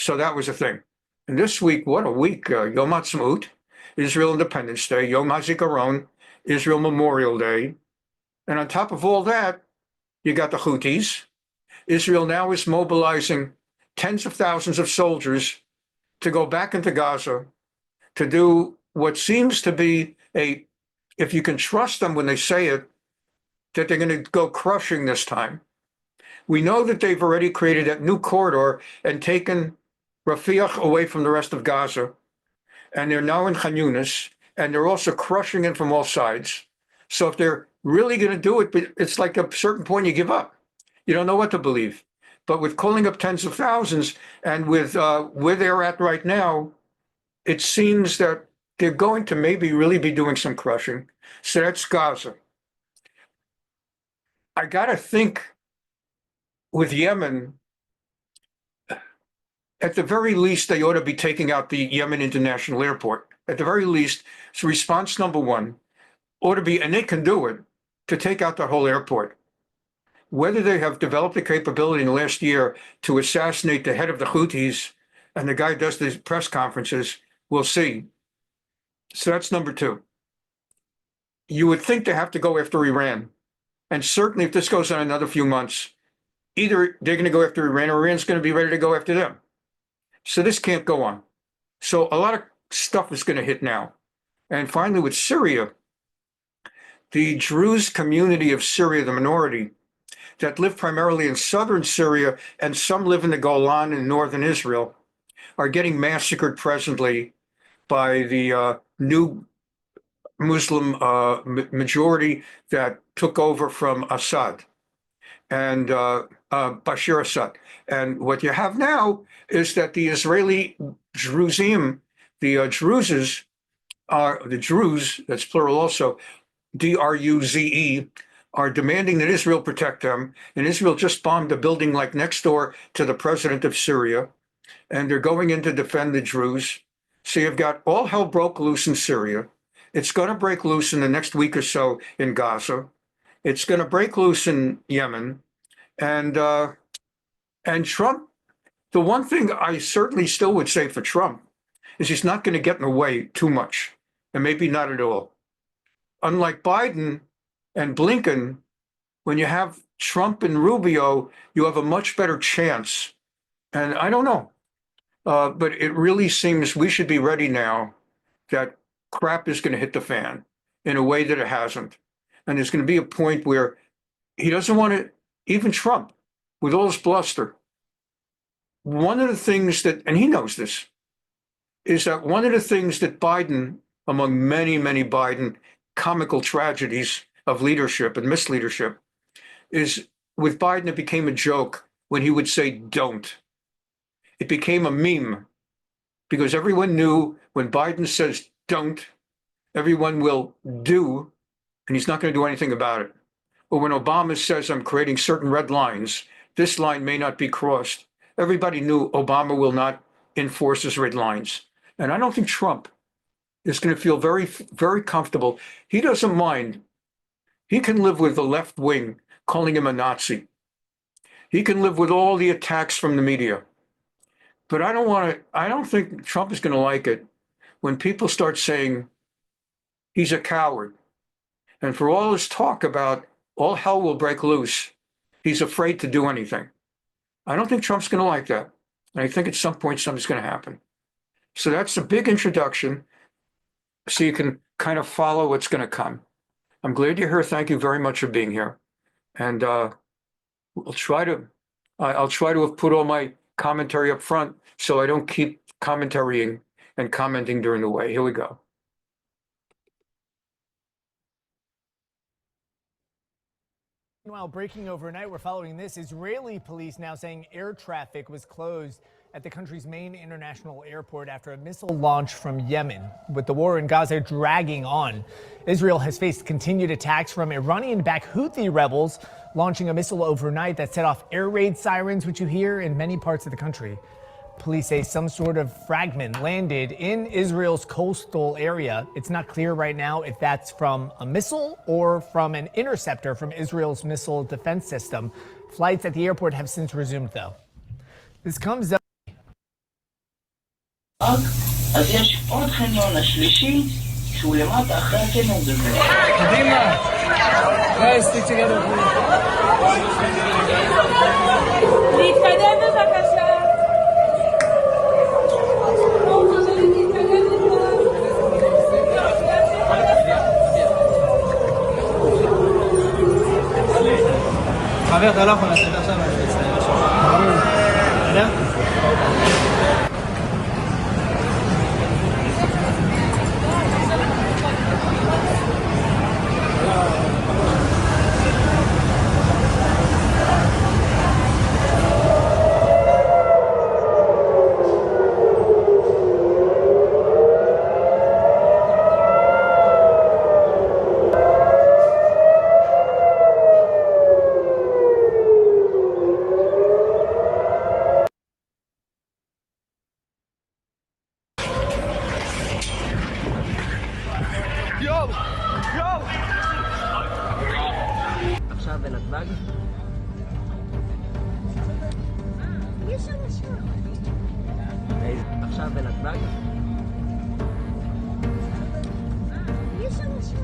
So that was a thing. And this week, what a week. Yom HaAtzma'ut, Israel Independence Day, Yom HaZikaron, Israel Memorial Day. And on top of all that, you got the Houthis. Israel now is mobilizing tens of thousands of soldiers to go back into Gaza to do what seems to be if you can trust them when they say it, that they're going to go crushing this time. We know that they've already created that new corridor and taken Rafiah away from the rest of Gaza. And they're now in Khan Yunis, and they're also crushing it from all sides. So if they're really going to do it, but it's like at a certain point you give up. You don't know what to believe. But with calling up tens of thousands and with where they're at right now, it seems that they're going to maybe really be doing some crushing. So that's Gaza. I got to think with Yemen, at the very least, they ought to be taking out the Yemen International Airport. At the very least, it's response number one ought to be, and they can do it, to take out the whole airport. Whether they have developed the capability in the last year to assassinate the head of the Houthis, and the guy does these press conferences, we'll see. So that's number two. You would think they have to go after Iran. And certainly if this goes on another few months, either they're going to go after Iran or Iran's going to be ready to go after them. So this can't go on. So a lot of stuff is going to hit now. And finally, with Syria, the Druze community of Syria, the minority that live primarily in southern Syria and some live in the Golan in northern Israel, are getting massacred presently by the new Muslim majority that took over from Assad and Bashar Assad. And what you have now is that the Israeli Druzim, the Druzes, the Druze, that's plural also, D-R-U-Z-E, are demanding that Israel protect them. And Israel just bombed a building like next door to the president of Syria. And they're going in to defend the Druze. So you've got all hell broke loose in Syria. It's going to break loose in the next week or so in Gaza. It's going to break loose in Yemen. And Trump, the one thing I certainly still would say for Trump is he's not going to get in the way too much, and maybe not at all. Unlike Biden and Blinken, when you have Trump and Rubio, you have a much better chance. And I don't know, but it really seems we should be ready now that crap is going to hit the fan in a way that it hasn't. And there's going to be a point where he doesn't want to, even Trump, with all his bluster. One of the things that, and he knows this, is that one of the things that Biden, among many, many Biden comical tragedies of leadership and misleadership, is with Biden, it became a joke when he would say, don't. It became a meme because everyone knew when Biden says don't, everyone will do, and he's not going to do anything about it. Or when Obama says, I'm creating certain red lines, this line may not be crossed. Everybody knew Obama will not enforce his red lines. And I don't think Trump is going to feel very, very comfortable. He doesn't mind. He can live with the left wing calling him a Nazi. He can live with all the attacks from the media. But I don't think Trump is going to like it when people start saying he's a coward. And for all his talk about all hell will break loose, he's afraid to do anything. I don't think Trump's going to like that. And I think at some point something's going to happen. So that's a big introduction so you can kind of follow what's going to come. I'm glad you're here. Thank you very much for being here. And I'll try to have put all my commentary up front so I don't keep commentarying and commenting during the way. Here we go. Meanwhile, breaking overnight, we're following this. Israeli police now saying air traffic was closed at the country's main international airport after a missile launch from Yemen. With the war in Gaza dragging on, Israel has faced continued attacks from Iranian-backed Houthi rebels, launching a missile overnight that set off air raid sirens, which you hear in many parts of the country. Police say some sort of fragment landed in Israel's coastal area. It's not clear right now if that's from a missile or from an interceptor from Israel's missile defense system. Flights at the airport have since resumed, though. This comes up אז יש עוד חניון השלישי שהוא למטה אחרי הקניון בזה. קדימה! guys, stick together. להתקדם בבקשה. חבר, אתה לא יכול לעשות עכשיו, אני מצטער עכשיו. עכשיו בנתב"ג. יש שם משהו. עכשיו בנתב"ג. יש שם משהו.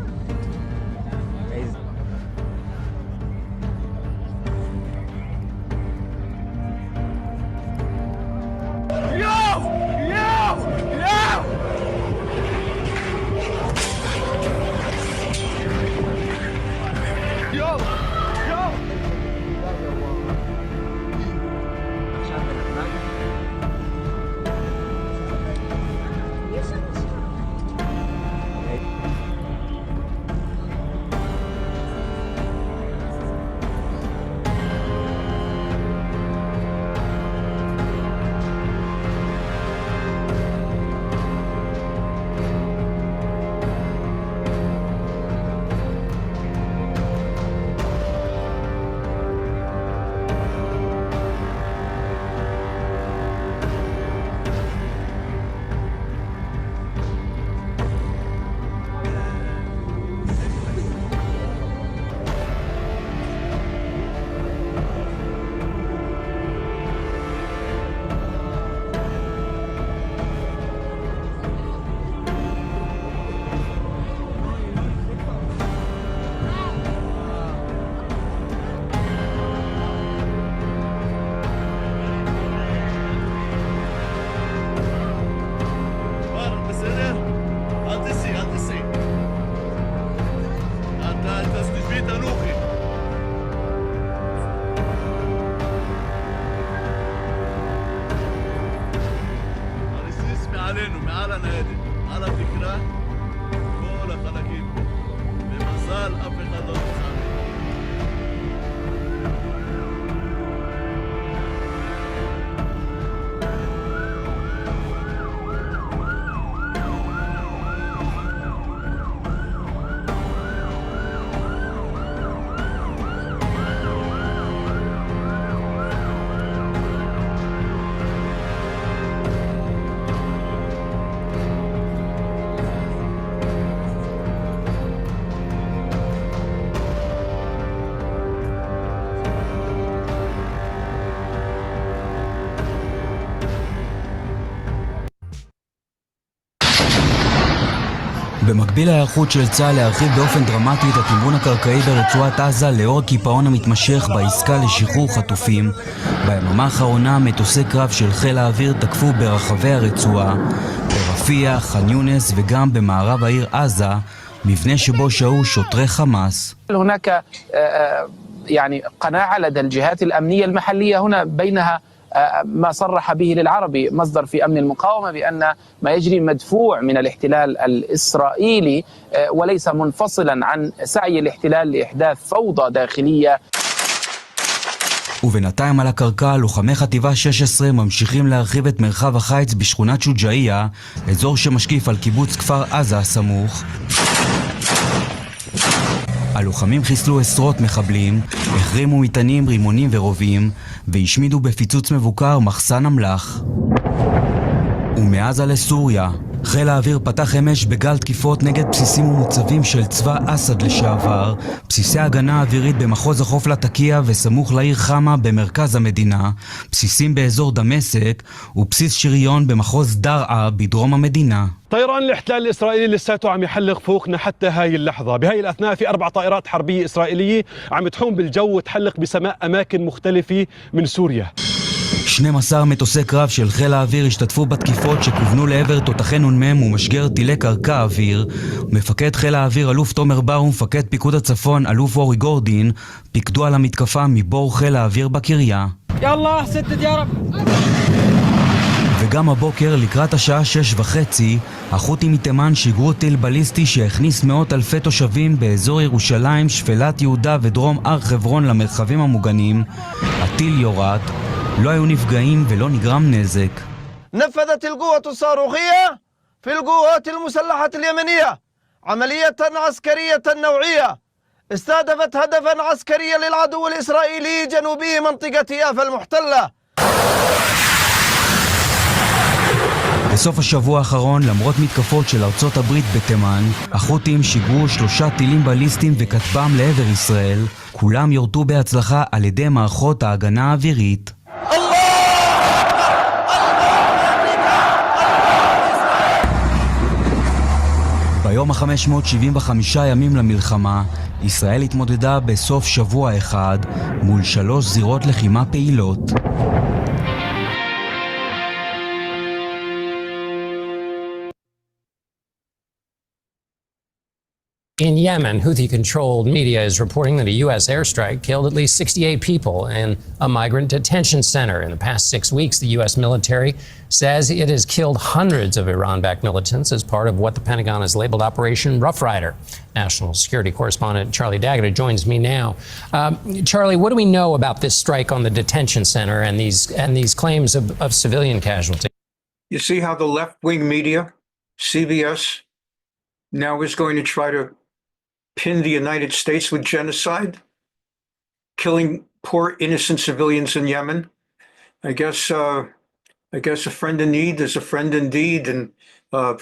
מעלינו, מעל הניידת, על התקרה, כל החלקים. במזל אף אחד לא נמצא. במקביל להיערכות של צה"ל להרחיב באופן דרמטי את התמרון הקרקעי ברצועת עזה לאור הקיפאון המתמשך בעסקה לשחרור חטופים, ביממה האחרונה מטוסי קרב של חיל האוויר תקפו ברחבי הרצועה, ברפיח, ח'אן יונס וגם במערב העיר עזה, מבנה שבו שהו שוטרי חמאס. هناك يعني قناعة لدى الجهات الأمنية المحلية هنا بينها ما صرح به للعربي مصدر في أمن المقاومة بأن ما يجري مدفوع من الاحتلال الإسرائيلي وليس منفصلا عن سعي الاحتلال لإحداث فوضى داخلية. ובינתיים על הקרקע, לוחמי חטיבה 16 ממשיכים להרחיב את מרחב החיץ בשכונת שוג'אעיה, אזור שמשקיף על קיבוץ כפר עזה הסמוך. הלוחמים חיסלו עשרות מחבלים, החרימו מטענים, רימונים ורובים, והשמידו בפיצוץ מבוקר מחסן אמל"ח. ומעזה לסוריה, חיל האוויר פתח אמש בגל תקיפות נגד בסיסים ומוצבים של צבא אסד לשעבר, בסיסי הגנה אווירית במחוז החוף לטקיה וסמוך לעיר חמה במרכז המדינה, בסיסים באזור דמשק ובסיס שריון במחוז דרעה בדרום המדינה. طيران الاحتلال الإسرائيلي لساته عم يحلق فوقنا حتى هاي اللحظة. بهاي الأثناء في 4 طائرات حربية إسرائيلية عم تحوم بالجو وتحلق بسماء أماكن مختلفة من سوريا. 12 מטוסי קרב של חיל האוויר השתתפו בתקיפות שכוונו לעבר תותחי נ"מ ומשגר טילי קרקע אוויר. מפקד חיל האוויר אלוף תומר בר ומפקד פיקוד הצפון אלוף אורי גורדין פיקדו על המתקפה מבור חיל האוויר בקריה. יאללה, סתת יא רב. וגם הבוקר לקראת השעה 6:30 החות'ים מתימן שיגרו טיל בליסטי שהכניס מאות אלפי תושבים באזור ירושלים, שפלת יהודה ודרום הר חברון למרחבים המוגנים. הטיל יורד, לא היו נפגעים ולא נגרם נזק. نفذت القوة الصاروخية في القوات المسلحة اليمنية عملية عسكرية نوعية استهدفت هدفا عسكريا للعدو الإسرائيلي جنوبي منطقة يافا المحتلة. בסוף השבוע האחרון, למרות מתקפות של ארצות הברית בתימן, החות'ים שיגרו 3 טילים בליסטיים וכטב"ם לעבר ישראל. כולם יורטו בהצלחה על ידי מערכות ההגנה האווירית. ביום ה-575 ימים למלחמה, ישראל התמודדה בסוף שבוע אחד מול 3 זירות לחימה פעילות. In Yemen, Houthi-controlled media is reporting that a U.S. airstrike killed at least 68 people in a migrant detention center. In the past 6 weeks, the U.S. military says it has killed hundreds of Iran-backed militants as part of what the Pentagon has labeled Operation Rough Rider. National security correspondent Charlie Daggett joins me now. Charlie, what do we know about this strike on the detention center and these claims of civilian casualties? You see how the left-wing media, CBS, now is going to try to pin the United States with genocide, killing poor innocent civilians in Yemen. I guess a friend in need is a friend indeed, and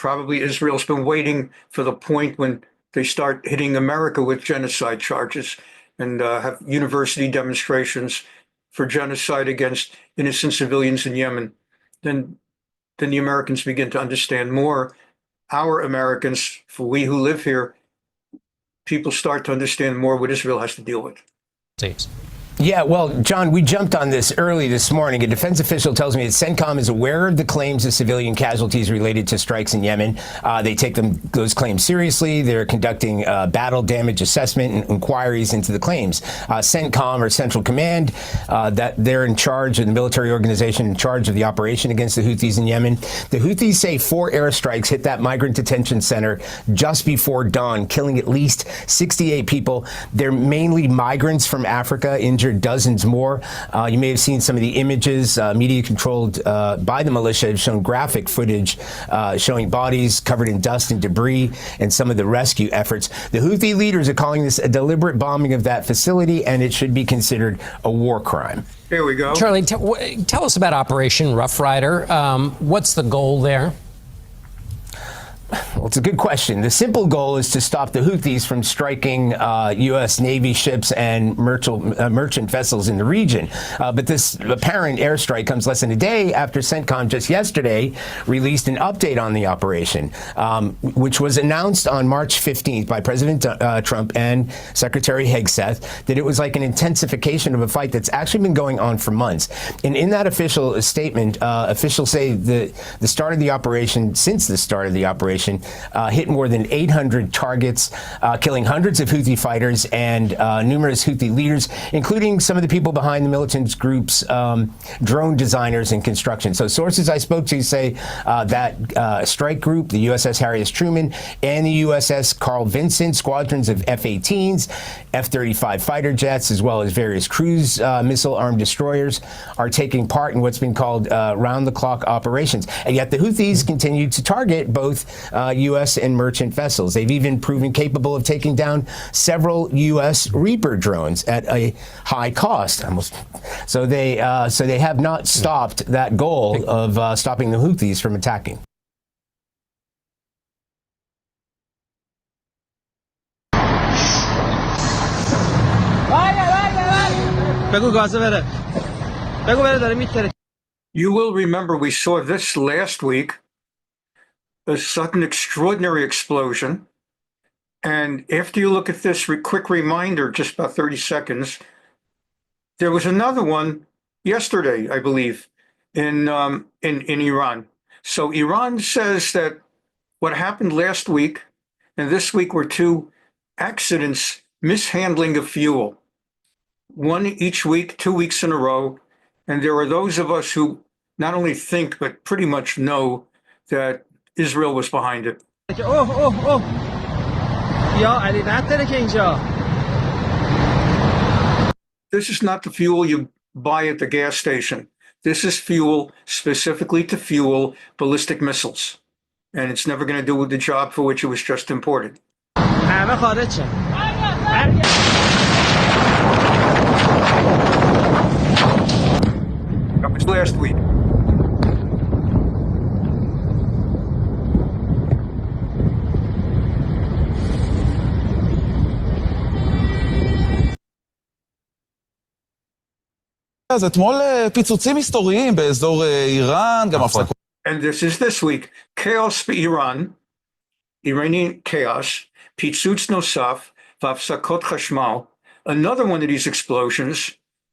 probably Israel's been waiting for the point when they start hitting America with genocide charges and have university demonstrations for genocide against innocent civilians in Yemen. Then the Americans begin to understand more. Our Americans, for we who live here, people start to understand more what Israel has to deal with. Yeah, well, John, we jumped on this early this morning. A defense official tells me that CENTCOM is aware of the claims of civilian casualties related to strikes in Yemen. They take those claims seriously. They're conducting battle damage assessment and inquiries into the claims. CENTCOM, or Central Command, that they're in charge of the military organization in charge of the operation against the Houthis in Yemen. The Houthis say 4 airstrikes hit that migrant detention center just before dawn, killing at least 68 people. They're mainly migrants from Africa, injured dozens more. You may have seen some of the images. Media controlled by the militia have shown graphic footage showing bodies covered in dust and debris and some of the rescue efforts. The Houthi leaders are calling this a deliberate bombing of that facility, and it should be considered a war crime. Here we go. Charlie, tell us about Operation Rough Rider. What's the goal there? Well, it's a good question. The simple goal is to stop the Houthis from striking U.S. Navy ships and merchant vessels in the region. But this apparent airstrike comes less than a day after CENTCOM just yesterday released an update on the operation, which was announced on March 15th by President Trump and Secretary Hegseth, that it was like an intensification of a fight that's actually been going on for months. And in that official statement, officials say the start of the operation, since the start of the operation, hit more than 800 targets, killing hundreds of Houthi fighters and numerous Houthi leaders, including some of the people behind the militant group's drone designers and construction. So sources I spoke to say that strike group, the USS Harry S. Truman and the USS Carl Vinson, squadrons of F-18s, F-35 fighter jets, as well as various cruise missile-armed destroyers, are taking part in what's been called round-the-clock operations. And yet the Houthis continue to target both U.S. and merchant vessels. They've even proven capable of taking down several U.S. Reaper drones at a high cost. So they have not stopped that goal of stopping the Houthis from attacking. بگو گازه بره بگو بره داره میتره. You will remember we saw this last week, a sudden extraordinary explosion. And after you look at this quick reminder, just about 30 seconds, there was another one yesterday, I believe, in Iran. So Iran says that what happened last week and this week were two accidents, mishandling of fuel. One each week, 2 weeks in a row. And there are those of us who not only think, but pretty much know that Israel was behind it. This is not the fuel you buy at the gas station. This is fuel specifically to fuel ballistic missiles. And it's never going to do the job for which it was just imported. That was last week. אז אתמול פיצוצים היסטוריים באזור איראן, גם הפסקות. And this is this week. Chaos באיראן, Iranian chaos, פיצוץ נוסף, והפסקות חשמל, another one of these explosions,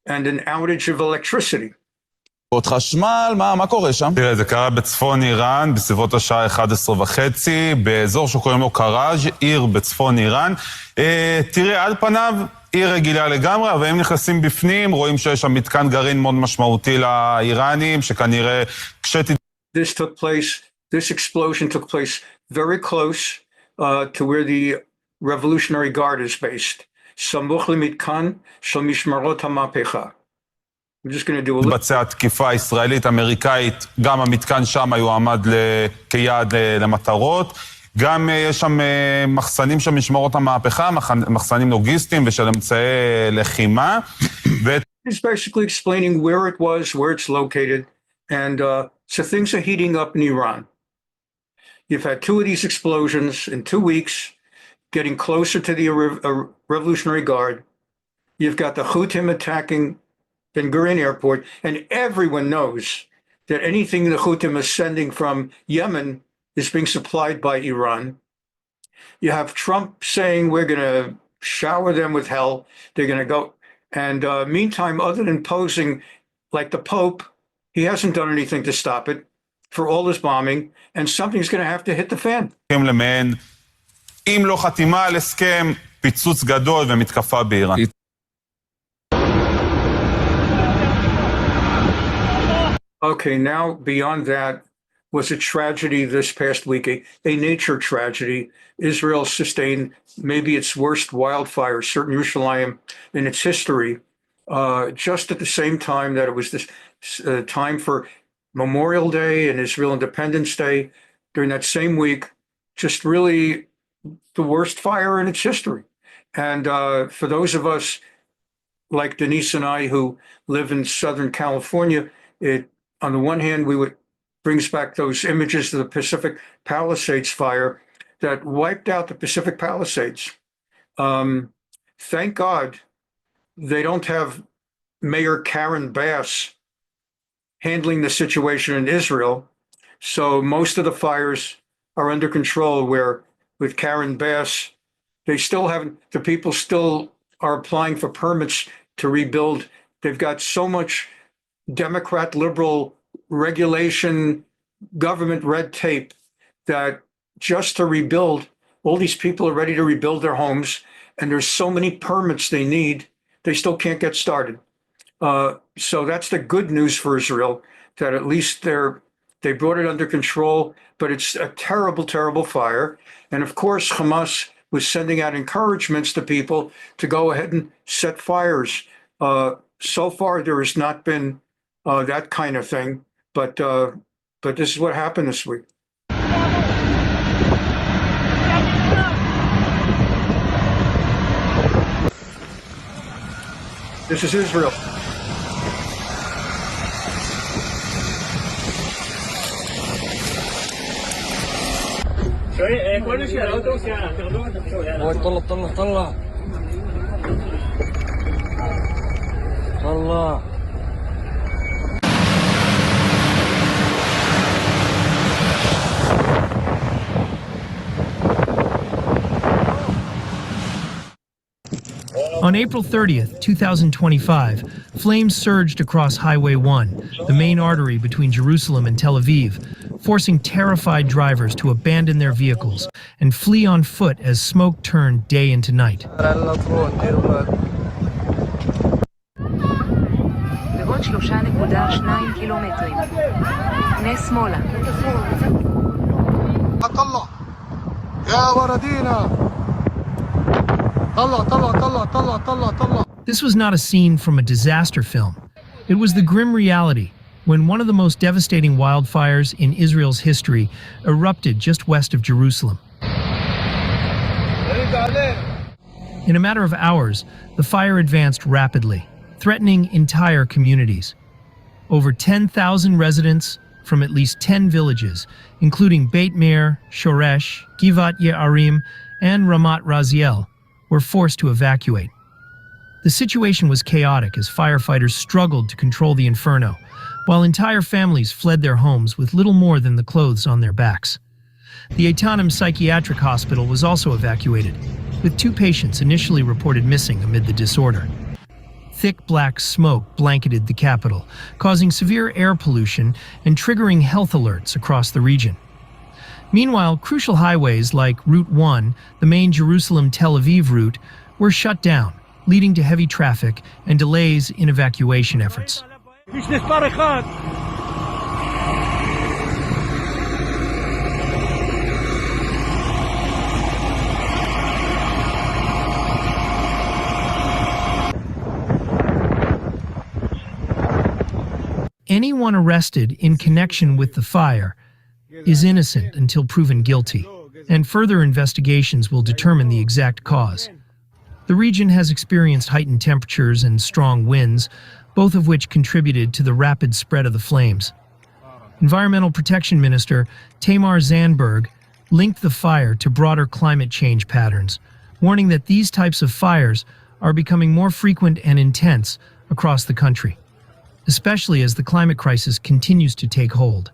and an outage of electricity. חשמל, מה קורה שם? תראה, זה קרה בצפון איראן, בסביבות השעה 11:30, באזור שקוראים לו קראז', עיר בצפון איראן. תראה, על פניו, עיר רגילה לגמרי, אבל הם נכנסים בפנים, רואים שיש שם מתקן גרעין מאוד משמעותי לאיראנים, שכנראה This explosion took place very close to where the Revolutionary Guard is based. סמוך למתקן של משמרות המהפכה. I'm just going to do a little... בצע תקיפה ישראלית אמריקאית, גם המתקן שם יועמד כיעד למטרות. גם יש שם מחסנים של משמרות המהפכה, מחסנים לוגיסטיים ושל אמצעי לחימה. He's basically explaining where it was, where it's located, and so things are heating up in Iran. You've had two of these explosions in 2 weeks, getting closer to the Revolutionary Guard. You've got the Houthis attacking Ben Gurion airport, and everyone knows that anything the Houthis is sending from Yemen is being supplied by Iran. You have Trump saying we're going to shower them with hell. They're going to go. And meantime, other than posing like the Pope, he hasn't done anything to stop it for all this bombing, and something's going to have to hit the fan. אם לא חתימה על הסכם, פיצוץ גדול ומתקפה באיראן. Okay, now beyond that was a tragedy this past week, a nature tragedy. Israel sustained maybe its worst wildfire, certain Yerushalayim, in its history, just at the same time that it was this time for Memorial Day and Israel Independence Day. During that same week, just really the worst fire in its history. And for those of us like Denise and I who live in Southern California, it, on the one hand, brings back those images of the Pacific Palisades fire that wiped out the Pacific Palisades. Thank God they don't have Mayor Karen Bass handling the situation in Israel. So most of the fires are under control, where with Karen Bass, they still haven't, the people still are applying for permits to rebuild. They've got so much Democrat liberal regulation, government red tape that just to rebuild, all these people are ready to rebuild their homes, and there's so many permits they need, they still can't get started. So that's the good news for Israel, that at least they brought it under control, but it's a terrible, terrible fire. And of course, Hamas was sending out encouragements to people to go ahead and set fires. So far, there has not been that kind of thing, but this is what happened this week. This is Israel. طلع On April 30th, 2025, flames surged across Highway 1, the main artery between Jerusalem and Tel Aviv, forcing terrified drivers to abandon their vehicles and flee on foot as smoke turned day into night. ועוד 3.2 קילומטרים. פנה שמאלה. طلع يا وردينا طلع طلع طلع طلع طلع طلع. This was not a scene from a disaster film. It was the grim reality when one of the most devastating wildfires in Israel's history erupted just west of Jerusalem. In a matter of hours, the fire advanced rapidly, threatening entire communities. Over 10,000 residents from at least 10 villages, including Beit Meir, Shoresh, Givat Ye'arim, and Ramat Raziel, were forced to evacuate. The situation was chaotic as firefighters struggled to control the inferno, while entire families fled their homes with little more than the clothes on their backs. The Eitanim Psychiatric Hospital was also evacuated, with 2 patients initially reported missing amid the disorder. Thick black smoke blanketed the capital, causing severe air pollution and triggering health alerts across the region. Meanwhile, crucial highways like Route 1, the main Jerusalem-Tel Aviv route, were shut down, leading to heavy traffic and delays in evacuation efforts. Anyone arrested in connection with the fire is innocent until proven guilty, and further investigations will determine the exact cause. The region has experienced heightened temperatures and strong winds, both of which contributed to the rapid spread of the flames. Environmental Protection Minister Tamar Zandberg linked the fire to broader climate change patterns, warning that these types of fires are becoming more frequent and intense across the country, especially as the climate crisis continues to take hold.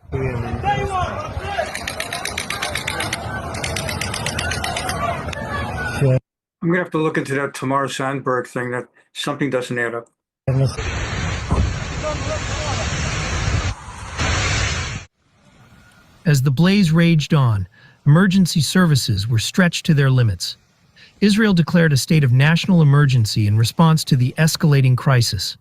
I'm going to have to look into that Tamar Zandberg thing. That something doesn't add up. As the blaze raged on, emergency services were stretched to their limits. Israel declared a state of national emergency in response to the escalating crisis.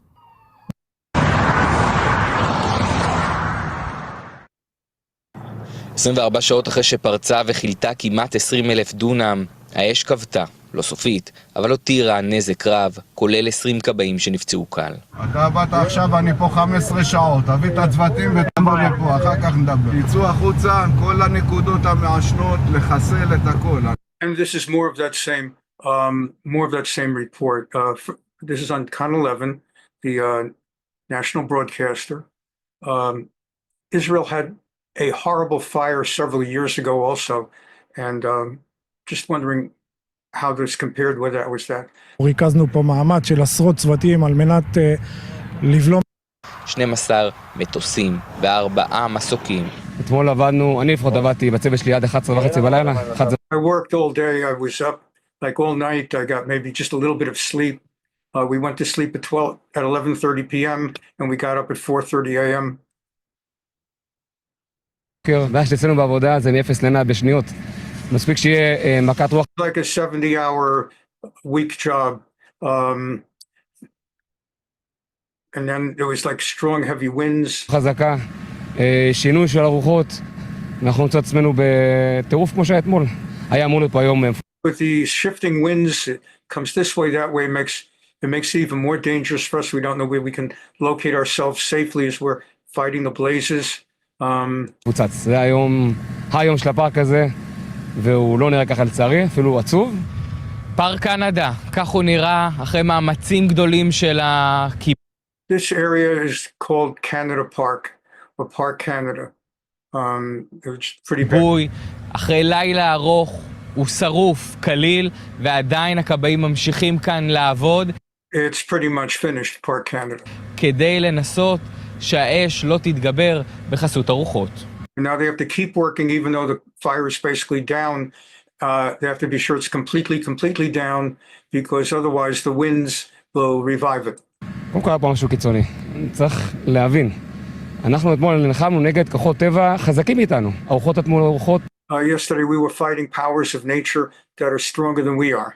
שעות אחרי שפרצה וחילתה כמעט 20,000 דונם, האש כבתה, לא סופית, אבל הותירה נזק רב, כולל 20 כבאים שנפצעו קל. אתה באת עכשיו, אני פה 15 שעות, תביא את הצוותים ותבוא לפה, אחר כך נדבר. יצאו החוצה, כל הנקודות המעשנות, לחסל את הכל. And this is more of that same report. This is on Con 11, the national broadcaster. Israel had a horrible fire several years ago also, and just wondering how this compared, whether that was that. ריכזנו פה מאמץ של עשרות צוותים על מנת לבלום 12 מטוסים ו4 מסוקים. אתמול עבדנו, אני לפחות עבדתי בצוות שלי עד 11:30 בלילה. I worked all day, I was up like all night, I got maybe just a little bit of sleep. We went to sleep at 11:30 p.m. and we got up at 4:30 a.m. הבעיה שאצלנו בעבודה זה מ-0 ל-100 בשניות. מספיק שיהיה מכת רוח. Like a 70-hour week job. And then there was like strong heavy winds. חזקה, שינוי של הרוחות. אנחנו נמצא עצמנו בטירוף כמו שהיה אתמול. היה אמור להיות פה היום. With the shifting winds, it comes this way, that way, it makes it even more dangerous for us. We don't know where we can locate ourselves safely as we're fighting the blazes. פוצץ, זה היום של הפארק הזה, והוא לא נראה ככה לצערי, אפילו עצוב. פארק קנדה, כך הוא נראה אחרי מאמצים גדולים של This area is called Canada Park, or Park Canada. It's pretty big. אחרי לילה ארוך, הוא שרוף, קליל, ועדיין הכבאים ממשיכים כאן לעבוד. It's pretty much finished, Park Canada. כדי לנסות שהאש לא תתגבר בחסות הרוחות. Now they have to keep working even though the fire is basically down. They have to be sure it's completely down because otherwise the winds will revive it. קודם כל היה פה משהו קיצוני. צריך להבין. אנחנו אתמול נלחמנו נגד כוחות טבע חזקים איתנו. הרוחות אתמול הרוחות. Yesterday we were fighting powers of nature that are stronger than we are.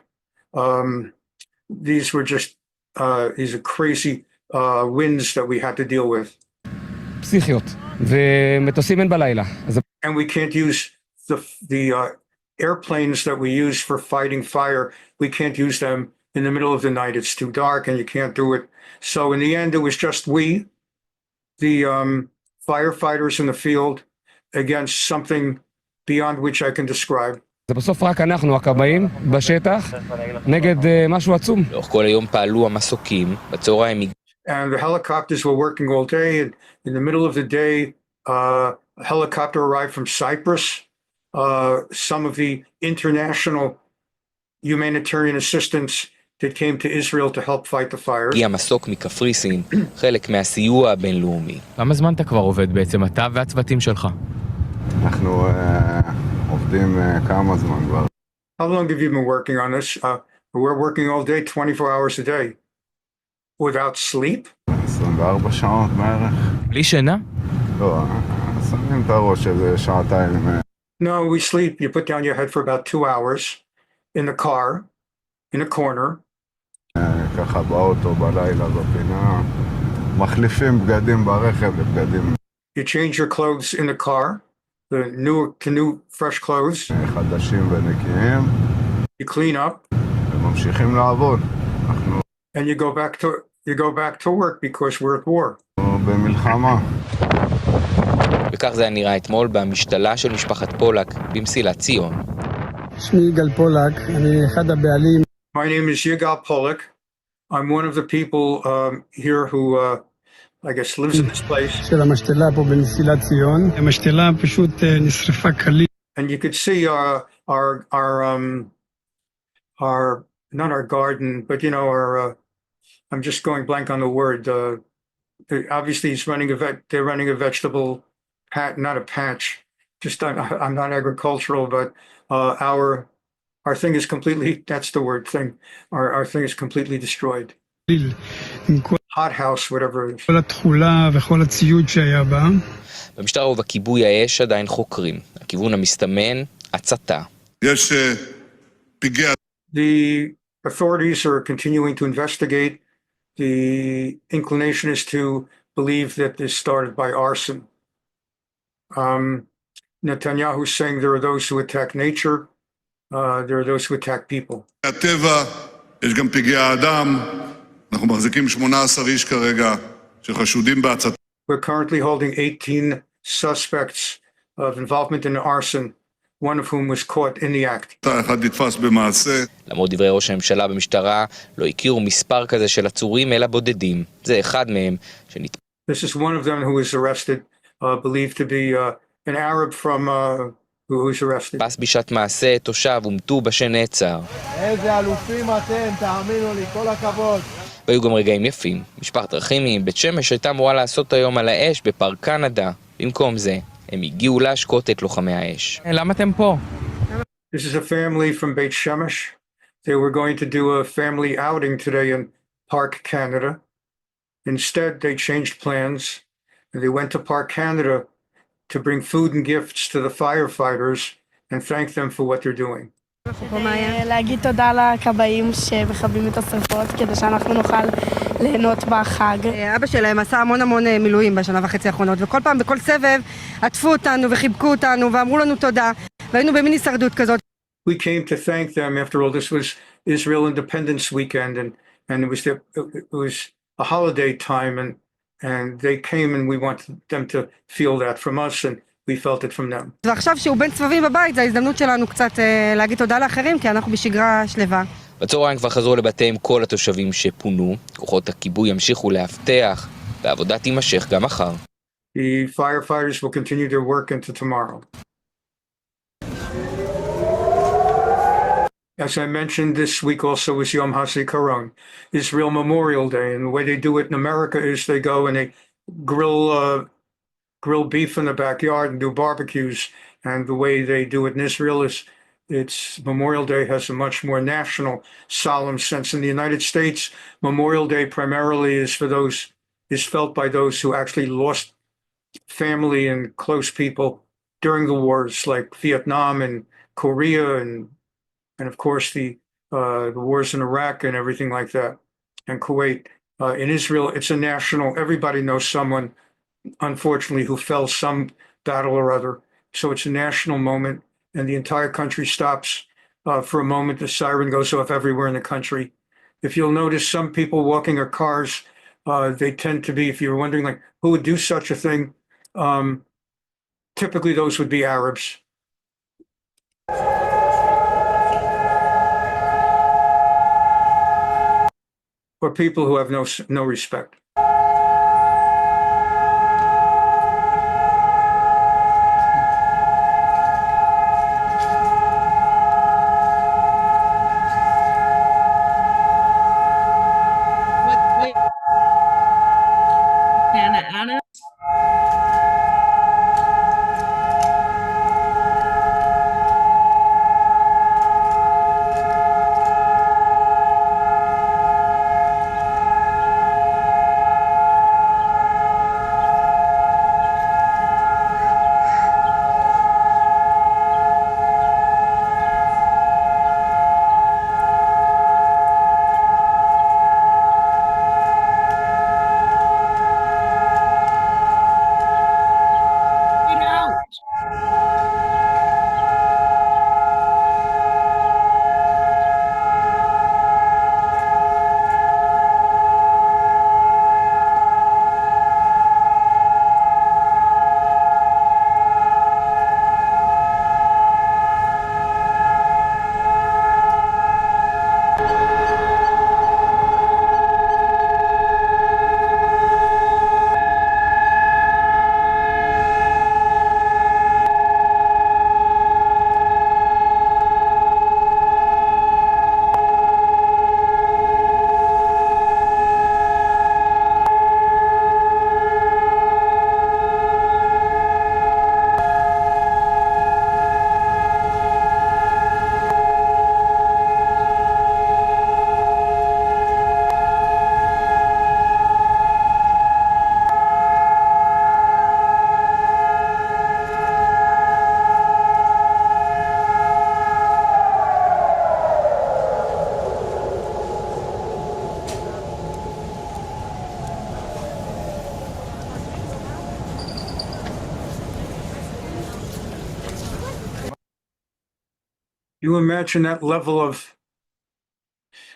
These were just these are crazy winds that we had to deal with. פסיכיות. ומטוסים אין בלילה. And we can't use the airplanes that we use for fighting fire. We can't use them in the middle of the night. It's too dark and you can't do it. So in the end, it was just we, the firefighters in the field, against something beyond which I can describe. זה בסוף רק אנחנו, הכבאים, בשטח, נגד משהו עצום. לאורך כל היום פעלו המסוקים, בצהריים. And the helicopters were working all day. And in the middle of the day, a helicopter arrived from Cyprus. Some of the international humanitarian assistance that came to Israel to help fight the fire. הגיע מסוק מקפריסין, חלק מהסיוע הבינלאומי. כמה זמן אתה כבר עובד בעצם, אתה והצוותים שלך? אנחנו עובדים כמה זמן כבר. How long have you been working on this? We're working all day, 24 hours a day. Without sleep? 24 שעות בערך. בלי שינה? לא, שמים את הראש איזה שעתיים. No, we sleep. You put down your head for about 2 hours in the car, in a corner. ככה באוטו בלילה בפינה, מחליפים בגדים ברכב לבגדים. You change your clothes in the car, the new fresh clothes. חדשים ונקיים. You clean up. וממשיכים לעבוד. And you go back to work because we're at war. במלחמה. וכך זה נראה אתמול במשתלה של משפחת פולק במסילת ציון. שמי יגאל פולק, אני אחד הבעלים. My name is Yigal Polak. I'm one of the people here who I guess lives in this place. של המשתלה פה במסילת ציון. המשתלה פשוט נשרפה כליל. And you could see our not our garden, but you know our I'm just going blank on the word. Obviously they're running a vegetable patch, not a patch. Just I'm not agricultural, but our thing is completely, that's the word thing. Our thing is completely destroyed. Hot house, whatever it is. כל התכולה וכל הציוד שהיה בה. במשטרה ובכיבוי האש עדיין חוקרים. הכיוון המסתמן, הצתה. יש פיגע. The authorities are continuing to investigate. The inclination is to believe that this started by arson. Netanyahu is saying there are those who attack nature. There are those who attack people. הטבע, יש גם פגעי אדם. אנחנו מחזיקים 18 איש כרגע שחשודים בהצתה. We're currently holding 18 suspects of involvement in arson, one of whom was caught in the act. אחד נתפס במעשה. למרות דברי ראש הממשלה במשטרה, לא הכירו מספר כזה של עצורים אלא בודדים. זה אחד מהם שנתפס. This is one of them who was arrested, believed to be an Arab from who was arrested. נתפס בשעת מעשה, תושב ומטובא שנעצר. איזה אלופים אתם, תאמינו לי, כל הכבוד. והיו גם רגעים יפים. משפחת רחימי, בית שמש הייתה אמורה לעשות היום על האש בפארק קנדה. במקום זה, הם הגיעו להשקות את לוחמי האש. למה אתם פה? This is a family from Beit Shemesh. They were going to do a family outing today in Park Canada. Instead, they changed plans and they went to Park Canada to bring food and gifts to the firefighters and thank them for what they're doing. להגיד תודה לכבאים שמכבים את השרפות כדי שאנחנו נוכל ליהנות בחג. אבא שלהם עשה המון מילואים בשנה וחצי האחרונות, וכל פעם בכל סבב עטפו אותנו וחיבקו אותנו ואמרו לנו תודה, והיינו במין הישרדות כזאת. We came to thank them. After all, this was Israel Independence Weekend and it was a holiday time and they came and we wanted them to feel that from us and we felt it from them. ועכשיו שהוא בין סבבים בבית, זו ההזדמנות שלנו קצת להגיד תודה לאחרים, כי אנחנו בשגרה שלווה. בצהריים כבר חזרו לבתיהם כל התושבים שפונו, כוחות הכיבוי ימשיכו לאבטח, והעבודה תימשך גם מחר. The firefighters will continue their work into tomorrow. As I mentioned, this week also was Yom HaZikaron, Israel Memorial Day. And the way they do it in America is they go and they grill beef in the backyard and do barbecues. And the way they do it in Israel is Memorial Day has a much more national, solemn sense. In the United States, Memorial Day primarily is felt by those who actually lost family and close people during the wars, like Vietnam and Korea and of course the wars in Iraq and everything like that, and Kuwait. In Israel, it's a national. Everybody knows someone, unfortunately, who fell some battle or other. So it's a national moment, and the entire country stops for a moment. The siren goes off everywhere in the country. If you'll notice, some people walking or cars, they tend to be, if you're wondering, like, who would do such a thing, typically those would be Arabs. Or people who have no respect.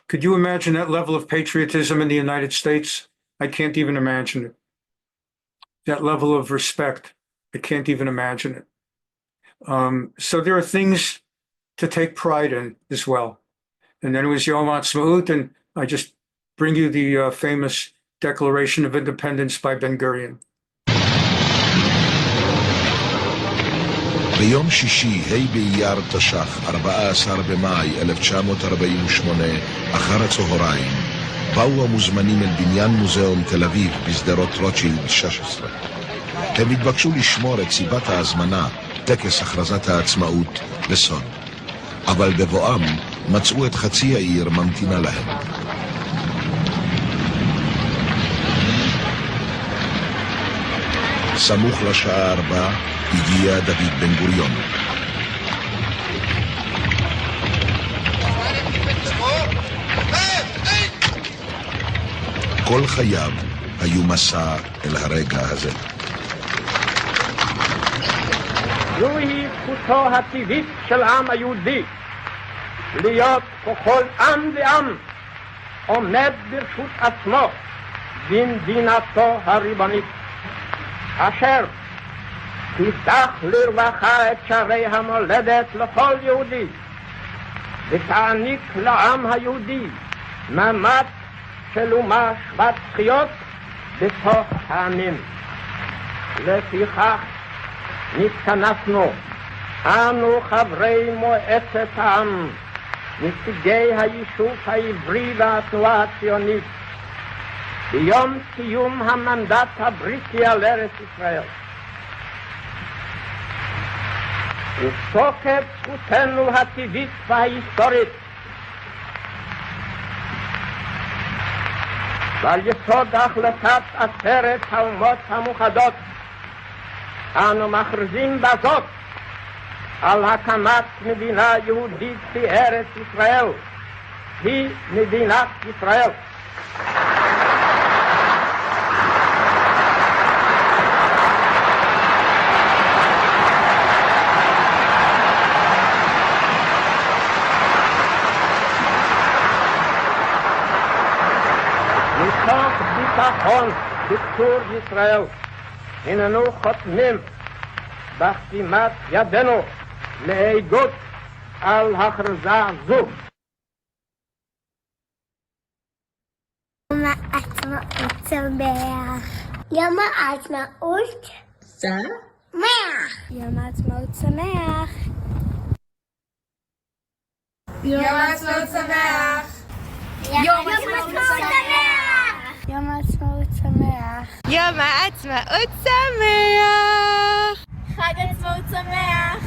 Could you imagine that level of patriotism in the United States? I can't even imagine it. That level of respect, I can't even imagine it. So there are things to take pride in as well. And then it was Yom HaAtzma'ut, and I just bring you the famous Declaration of Independence by Ben Gurion. ביום שישי, ה' באייר תש"ח, 14 במאי 1948, אחר הצהריים, באו המוזמנים אל בניין מוזיאון תל אביב בשדרות רוטשילד 16. הם התבקשו לשמור את סיבת ההזמנה, טקס הכרזת העצמאות, בסוד. אבל בבואם מצאו את חצי העיר ממתינה להם. סמוך לשעה 4 הגיע דוד בן גוריון. כל חייו היו מסע אל הרגע הזה. זוהי זכותו הטבעית של העם היהודי להיות ככל עם ועם עומד ברשות עצמו במדינתו הריבונית, אשר תפתח לרווחה את שערי המולדת לכל יהודי ותעניק לעם היהודי מעמד של אומה שוות זכויות בתוך העמים. לפיכך נתכנסנו אנו חברי מועצת העם נציגי היישוב העברי והתנועה הציונית, ביום סיום המנדט הבריטי על ארץ ישראל. ותוקף זכותנו הטבעית וההיסטורית, ועל יסוד החלטת עצרת האומות המאוחדות, אנו מכריזים בזאת על הקמת מדינה יהודית בארץ ישראל, היא מדינת ישראל. מתוך ביטחון בצור ישראל, הננו חותמים בחתימת ידינו לעדות על הכרזה זו. יום העצמאות שמח. יום העצמאות שמח. יום העצמאות שמח. יום העצמאות שמח. יום העצמאות שמח. יום העצמאות שמח. יום העצמאות שמח. חג עצמאות שמח.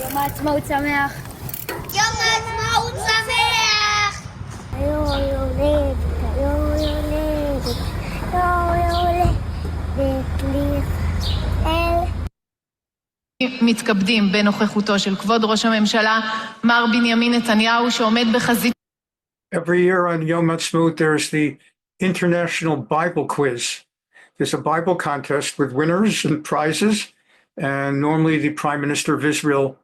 יום העצמאות שמח. יום העצמאות שמח. יום הולדת, יום הולדת, יום הולדת לישראל. מתכבדים בנוכחותו של כבוד ראש הממשלה, מר בנימין נתניהו, שעומד בחזית. Every year on Yom HaAtzma'ut, there's the International Bible Quiz. There's a Bible contest with winners and prizes, and normally the Prime Minister of Israel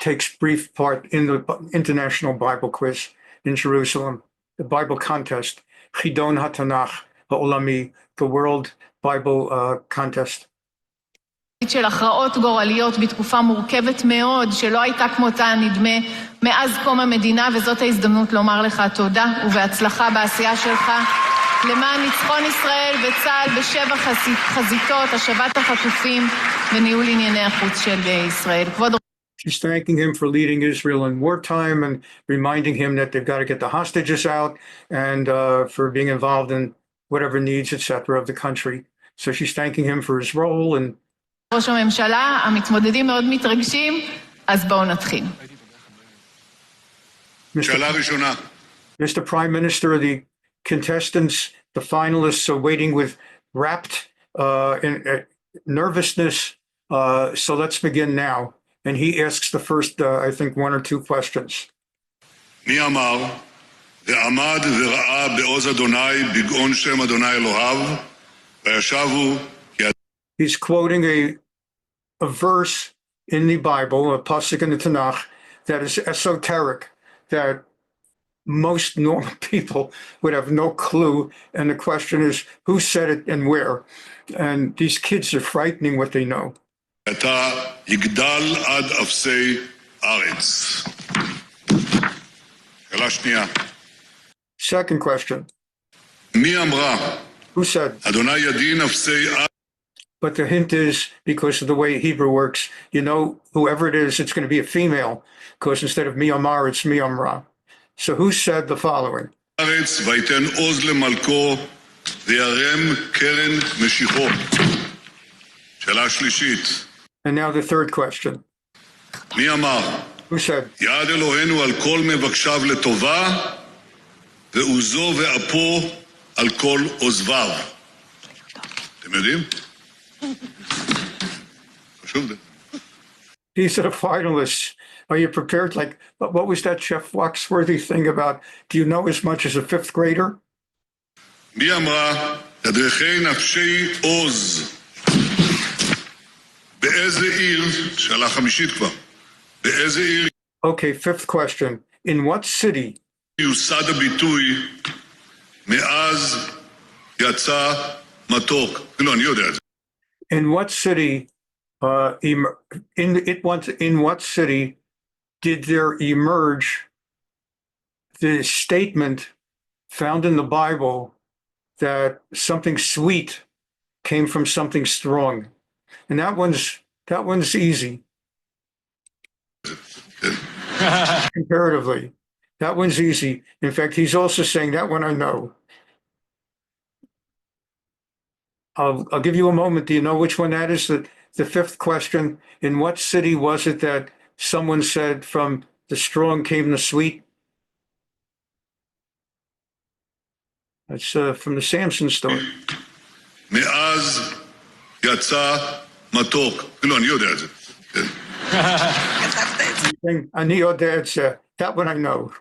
takes brief part in the International Bible Quiz in Jerusalem, the Bible contest, Chidon HaTanach HaOlami, the World Bible Contest. של הכרעות גורליות בתקופה מורכבת מאוד, שלא הייתה כמותה נדמה מאז קום המדינה, וזאת ההזדמנות לומר לך תודה ובהצלחה בעשייה שלך למען ניצחון ישראל וצה"ל בשבע חזיתות, השבת החטופים וניהול ענייני החוץ של ישראל. כבוד She's thanking him for leading Israel in wartime and reminding him that they've got to get the hostages out and for being involved in whatever needs, etc. of the country. So she's thanking him for his role. And ראש הממשלה, המתמודדים מאוד מתרגשים, אז בואו נתחיל. Mr. Prime Minister, the contestants, the finalists are waiting with rapt nervousness. So let's begin now. And he asks the first, I think, one or two questions. מי אמר, ועמד וראה בעוז אדוני בגאון שם אדוני אלוהיו, וישבו He's quoting a verse in the Bible, a pasuk in the Tanakh, that is esoteric, that most normal people would have no clue. And the question is, who said it and where? And these kids are frightening what they know. אתה יגדל עד אפסי ארץ. שאלה שנייה. Second question. מי אמרה? Who said? אדוני ידין אפסי ארץ. But the hint is, because of the way Hebrew works, you know, whoever it is, it's going to be a female, because instead of mi amar, it's mi amra. So who said the following? ארץ ויתן עוז למלכו וירם קרן משיחו. שאלה שלישית. And now the third question. מי אמר? Who said? יד אלוהינו על כל מבקשיו לטובה, ועוזו ואפו על כל עוזביו. אתם יודעים? חשוב זה. These are the finalists. Are you prepared? Like, what was that Chef Foxworthy thing about? Do you know as much as a fifth grader? מי אמרה? תדרכי נפשי עוז. באיזה עיר? שאלה חמישית כבר. באיזה עיר? Okay, fifth question. In what city? יוסד הביטוי מאז יצא מתוק. לא, אני יודע את זה. In what city, in what city did there emerge the statement found in the Bible that something sweet came from something strong? And that one's easy. Comparatively. That one's easy. In fact, he's also saying that one I know. I'll give you a moment. Do you know which one that is? The fifth question. In what city was it that someone said from the strong came the sweet? That's from the Samson story. מאז יצא מתוק. אפילו אני יודע את זה. אני יודע את זה. That one I know.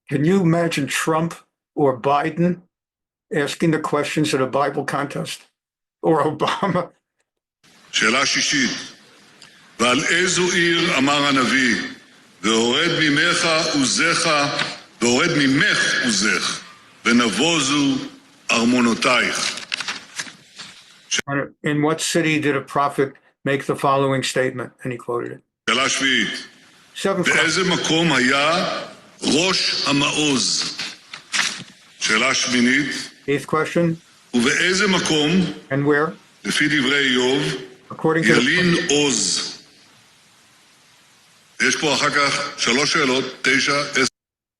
Can you imagine Trump or Biden asking the questions at a Bible contest? Or Obama? שאלה שישית. ועל איזו עיר אמר הנביא, והורד ממך עוזך, והורד ממך עוזך, ונבוזו ארמונותייך. In what city did a prophet make the following statement? And he quoted it. שאלה שביעית. באיזה מקום היה ראש המעוז? שאלה שמינית. Eighth question. ובאיזה מקום, and where? לפי דברי איוב, ילין עוז. יש פה אחר כך 3 שאלות, 9, 10.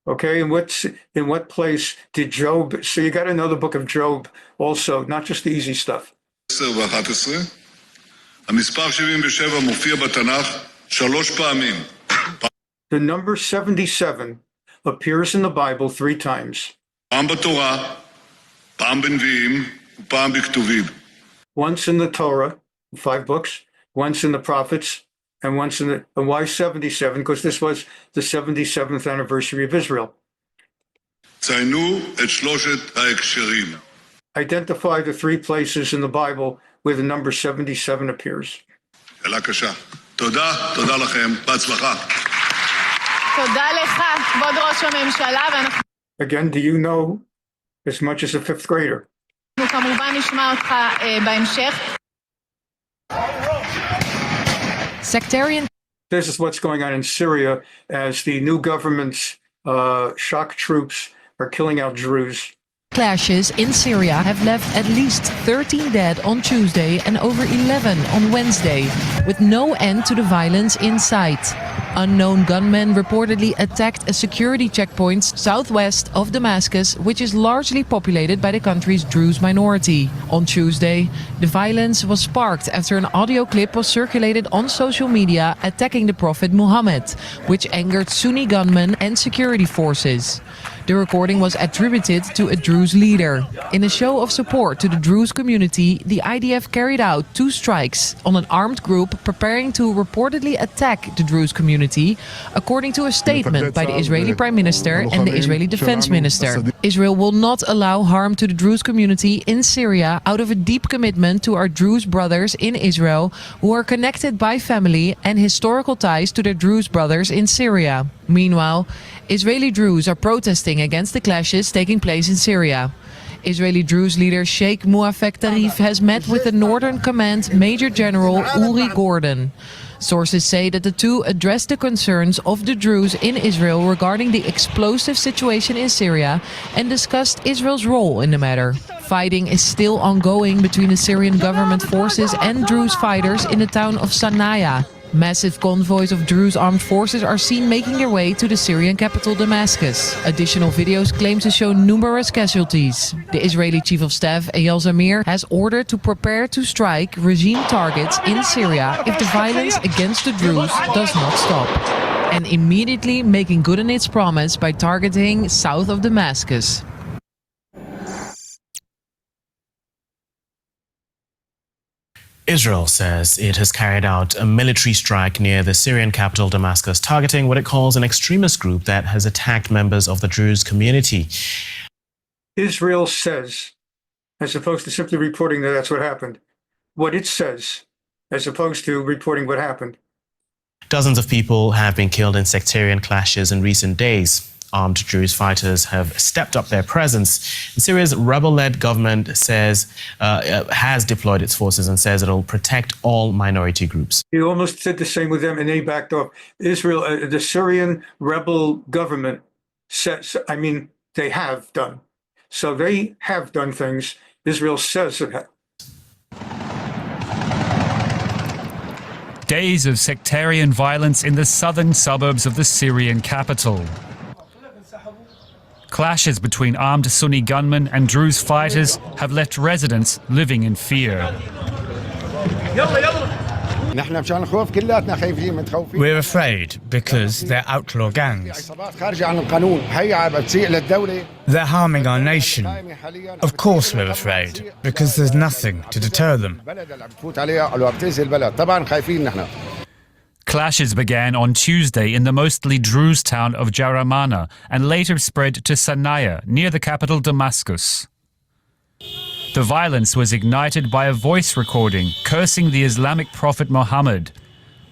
Okay, in what place did Job, so you got to know the book of Job also, not just the easy stuff. 10 ו-11. המספר 77 מופיע בתנ"ך 3 פעמים. The number 77 appears in the Bible 3 times. פעם בתורה, פעם בנביאים ופעם בכתובים. Once in the Torah, 5 books, once in the prophets, and once in the, and why 77? Because this was the 77th anniversary of Israel. ציינו את 3 ההקשרים. Identify the 3 places in the Bible where the number 77 appears. שאלה קשה. תודה לכם, בהצלחה. תודה לך, כבוד ראש הממשלה, ואנחנו Again, do you know as much as a 5th grader? כמובן נשמע אותך בהמשך. Sectarian. This is what's going on in Syria as the new government's shock troops are killing out Druze. Clashes in Syria have left at least 13 dead on Tuesday and over 11 on Wednesday, with no end to the violence in sight. Unknown gunmen reportedly attacked a security checkpoint southwest of Damascus, which is largely populated by the country's Druze minority. On Tuesday, the violence was sparked after an audio clip was circulated on social media attacking the Prophet Muhammad, which angered Sunni gunmen and security forces. The recording was attributed to a Druze leader. In a show of support to the Druze community, the IDF carried out 2 strikes on an armed group preparing to reportedly attack the Druze community, according to a statement by the Israeli Prime Minister and the Israeli Defense Minister. Israel will not allow harm to the Druze community in Syria out of a deep commitment to our Druze brothers in Israel who are connected by family and historical ties to their Druze brothers in Syria. Meanwhile, Israeli Druze are protesting against the clashes taking place in Syria. Israeli Druze leader Sheikh Muafek Tarif has met with the Northern Command Major General Uri Gordon. Sources say that the two addressed the concerns of the Druze in Israel regarding the explosive situation in Syria and discussed Israel's role in the matter. Fighting is still ongoing between the Syrian government forces and Druze fighters in the town of Sanaya. Massive convoys of Druze armed forces are seen making their way to the Syrian capital Damascus. Additional videos claim to show numerous casualties. The Israeli Chief of Staff Eyal Zamir has ordered to prepare to strike regime targets in Syria if the violence against the Druze does not stop, and immediately making good on its promise by targeting south of Damascus. Israel says it has carried out a military strike near the Syrian capital Damascus, targeting what it calls an extremist group that has attacked members of the Druze community. Israel says, as opposed to simply reporting that that's what happened, what it says, as opposed to reporting what happened. Dozens of people have been killed in sectarian clashes in recent days. Armed Druze fighters have stepped up their presence. Syria's rebel-led government says has deployed its forces and says it'll protect all minority groups. He almost said the same with them, and they backed off. Israel, the Syrian rebel government says, I mean, they have done. So they have done things Israel says it has. Days of sectarian violence in the southern suburbs of the Syrian capital. Clashes between armed Sunni gunmen and Druze fighters have left residents living in fear. We're afraid because they're outlaw gangs. They're harming our nation. Of course we're afraid, because there's nothing to deter them. Clashes began on Tuesday in the mostly Druze town of Jaramana and later spread to Sanaya, near the capital Damascus. The violence was ignited by a voice recording cursing the Islamic prophet Muhammad.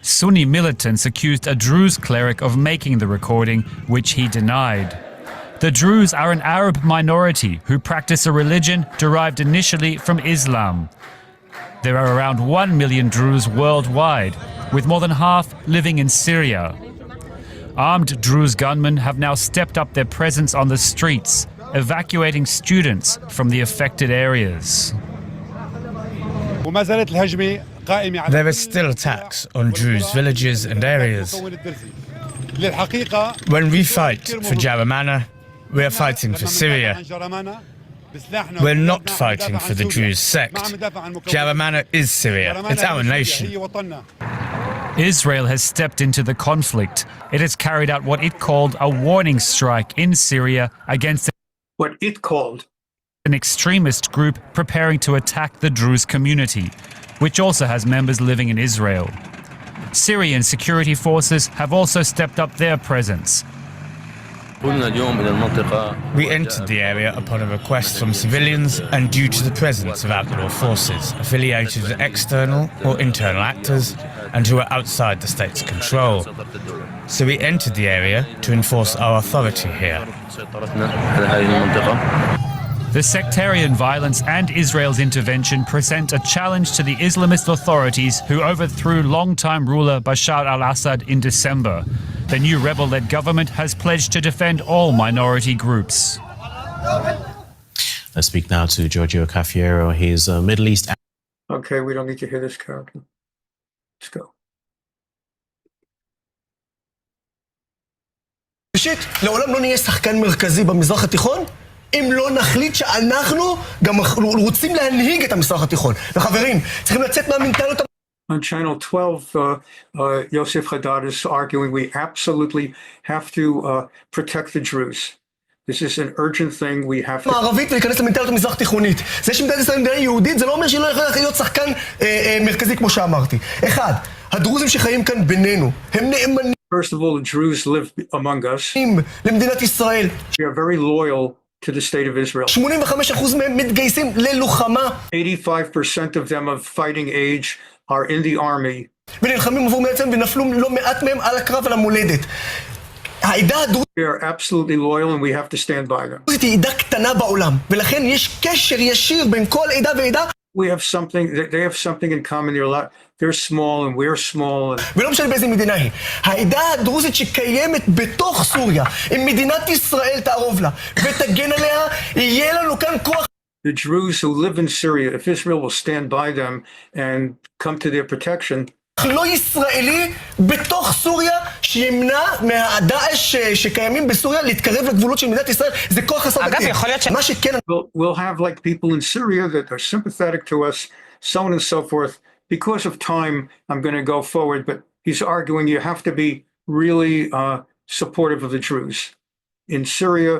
Sunni militants accused a Druze cleric of making the recording, which he denied. The Druze are an Arab minority who practice a religion derived initially from Islam. There are around 1 million Druze worldwide, with more than half living in Syria. Armed Druze gunmen have now stepped up their presence on the streets, evacuating students from the affected areas. There are still attacks on Druze villages and areas. When we fight for Jaramana, we are fighting for Syria. We're not fighting for the Druze sect. Jaramana is Syria. It's our nation. Israel has stepped into the conflict. It has carried out what it called a warning strike in Syria against what it called an extremist group preparing to attack the Druze community, which also has members living in Israel. Syrian security forces have also stepped up their presence. We entered the area upon a request from civilians and due to the presence of outlaw forces affiliated with external or internal actors and who are outside the state's control. So we entered the area to enforce our authority here. The sectarian violence and Israel's intervention present a challenge to the Islamist authorities who overthrew longtime ruler Bashar al-Assad in December. The new rebel-led government has pledged to defend all minority groups. Let's speak now to Giorgio Cafiero. He's a Middle East... Okay, we don't need to hear this character. Let's go. ראשית, לעולם לא נהיה שחקן מרכזי במזרח התיכון, אם לא נחליט שאנחנו גם רוצים להנהיג את המזרח התיכון. וחברים, צריכים לצאת מהמנטליות... On Channel 12, Yosef Haddad is arguing we absolutely have to protect the Druze. This is an urgent thing we have to... מערבית ולהיכנס למנטליות המזרח תיכונית. זה שמדינת ישראל מדינה יהודית, זה לא אומר שלא יכול להיות שחקן מרכזי כמו שאמרתי. אחד, הדרוזים שחיים כאן בינינו, הם נאמנים... First of all, the Druze live among us. למדינת ישראל. We are very loyal to the state of Israel. 85% מהם מתגייסים ללוחמה. 85% of them of fighting age are in the army. ונלחמים עבור מעצמם ונפלו לא מעט מהם על הקרב על המולדת. העדה הדרוזית... We are absolutely loyal and we have to stand by them. היא עדה קטנה בעולם, ולכן יש קשר ישיר בין כל עדה ועדה. We have something, they have something in common. They're small and we're small. ולא משנה באיזה מדינה היא. העדה הדרוזית שקיימת בתוך סוריה, אם מדינת ישראל תערוב לה ותגן עליה, יהיה לנו כאן כוח. The Druze who live in Syria, if Israel will stand by them and come to their protection, לא ישראלי בתוך סוריה שימנע מהדאעש שקיימים בסוריה להתקרב לגבולות של מדינת ישראל. זה כוח חסר תקדים. מה שכן... We'll have like people in Syria that are sympathetic to us, so on and so forth. Because of time, I'm going to go forward, but he's arguing you have to be really supportive of the Druze. In Syria,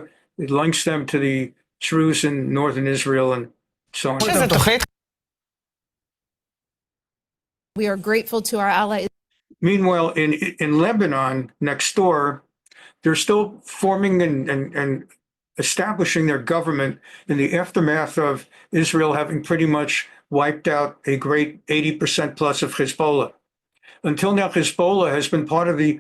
it links them to the Druze in northern Israel and so on. We are grateful to our allies. Meanwhile, in Lebanon, next door, they're still forming and establishing their government in the aftermath of Israel having pretty much wiped out a great 80% plus of Hezbollah. Until now, Hezbollah has been part of the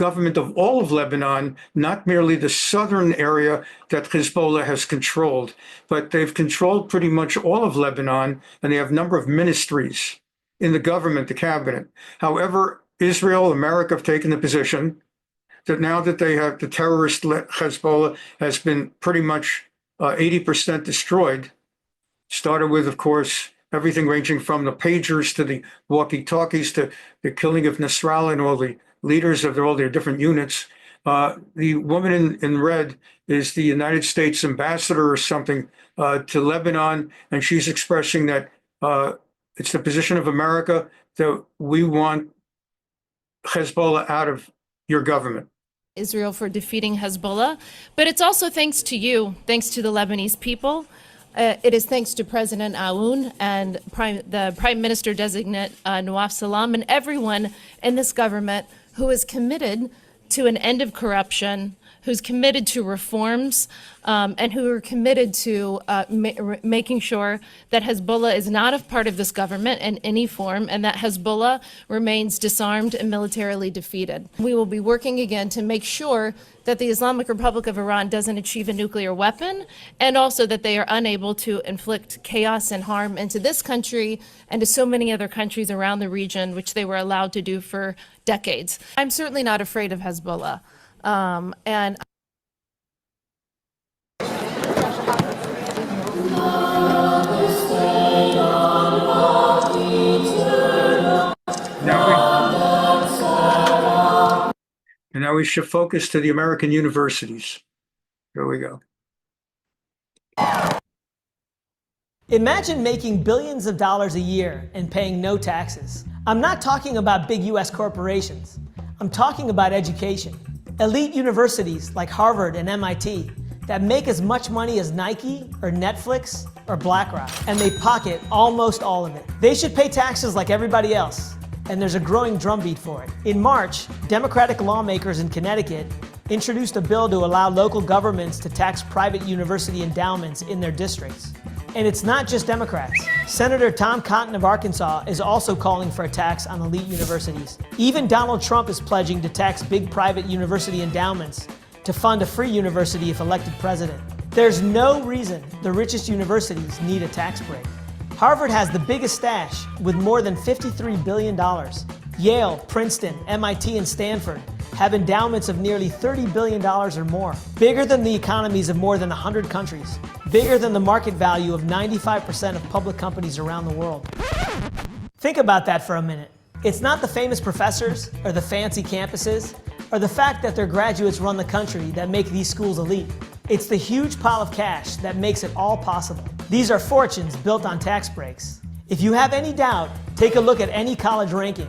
government of all of Lebanon, not merely the southern area that Hezbollah has controlled, but they've controlled pretty much all of Lebanon, and they have a number of ministries in the government, the cabinet. However, Israel, America have taken the position that now that they have the terrorist Hezbollah has been pretty much 80% destroyed, started with, of course, everything ranging from the pagers to the walkie-talkies to the killing of Nasrallah and all the leaders of all their different units. The woman in red is the United States ambassador or something to Lebanon, and she's expressing that it's the position of America that we want Hezbollah out of your government. Israel for defeating Hezbollah, but it's also thanks to you, thanks to the Lebanese people. It is thanks to President Aoun and the Prime Minister designate Nawaf Salam and everyone in this government who is committed to an end of corruption, who's committed to reforms, and who are committed to making sure that Hezbollah is not a part of this government in any form, and that Hezbollah remains disarmed and militarily defeated. We will be working again to make sure that the Islamic Republic of Iran doesn't achieve a nuclear weapon, and also that they are unable to inflict chaos and harm into this country and to so many other countries around the region, which they were allowed to do for decades. I'm certainly not afraid of Hezbollah. And now we should focus to the American universities. Here we go. Imagine making billions of dollars a year and paying no taxes. I'm not talking about big US corporations. I'm talking about education. Elite universities like Harvard and MIT that make as much money as Nike or Netflix or BlackRock, and they pocket almost all of it. They should pay taxes like everybody else, and there's a growing drumbeat for it. In March, Democratic lawmakers in Connecticut introduced a bill to allow local governments to tax private university endowments in their districts. And it's not just Democrats. Senator Tom Cotton of Arkansas is also calling for a tax on elite universities. Even Donald Trump is pledging to tax big private university endowments to fund a free university if elected president. There's no reason the richest universities need a tax break. Harvard has the biggest stash with more than $53 billion. Yale, Princeton, MIT, and Stanford have endowments of nearly $30 billion or more, bigger than the economies of more than 100 countries, bigger than the market value of 95% of public companies around the world. Think about that for a minute. It's not the famous professors or the fancy campuses or the fact that their graduates run the country that make these schools elite. It's the huge pile of cash that makes it all possible. These are fortunes built on tax breaks. If you have any doubt, take a look at any college ranking.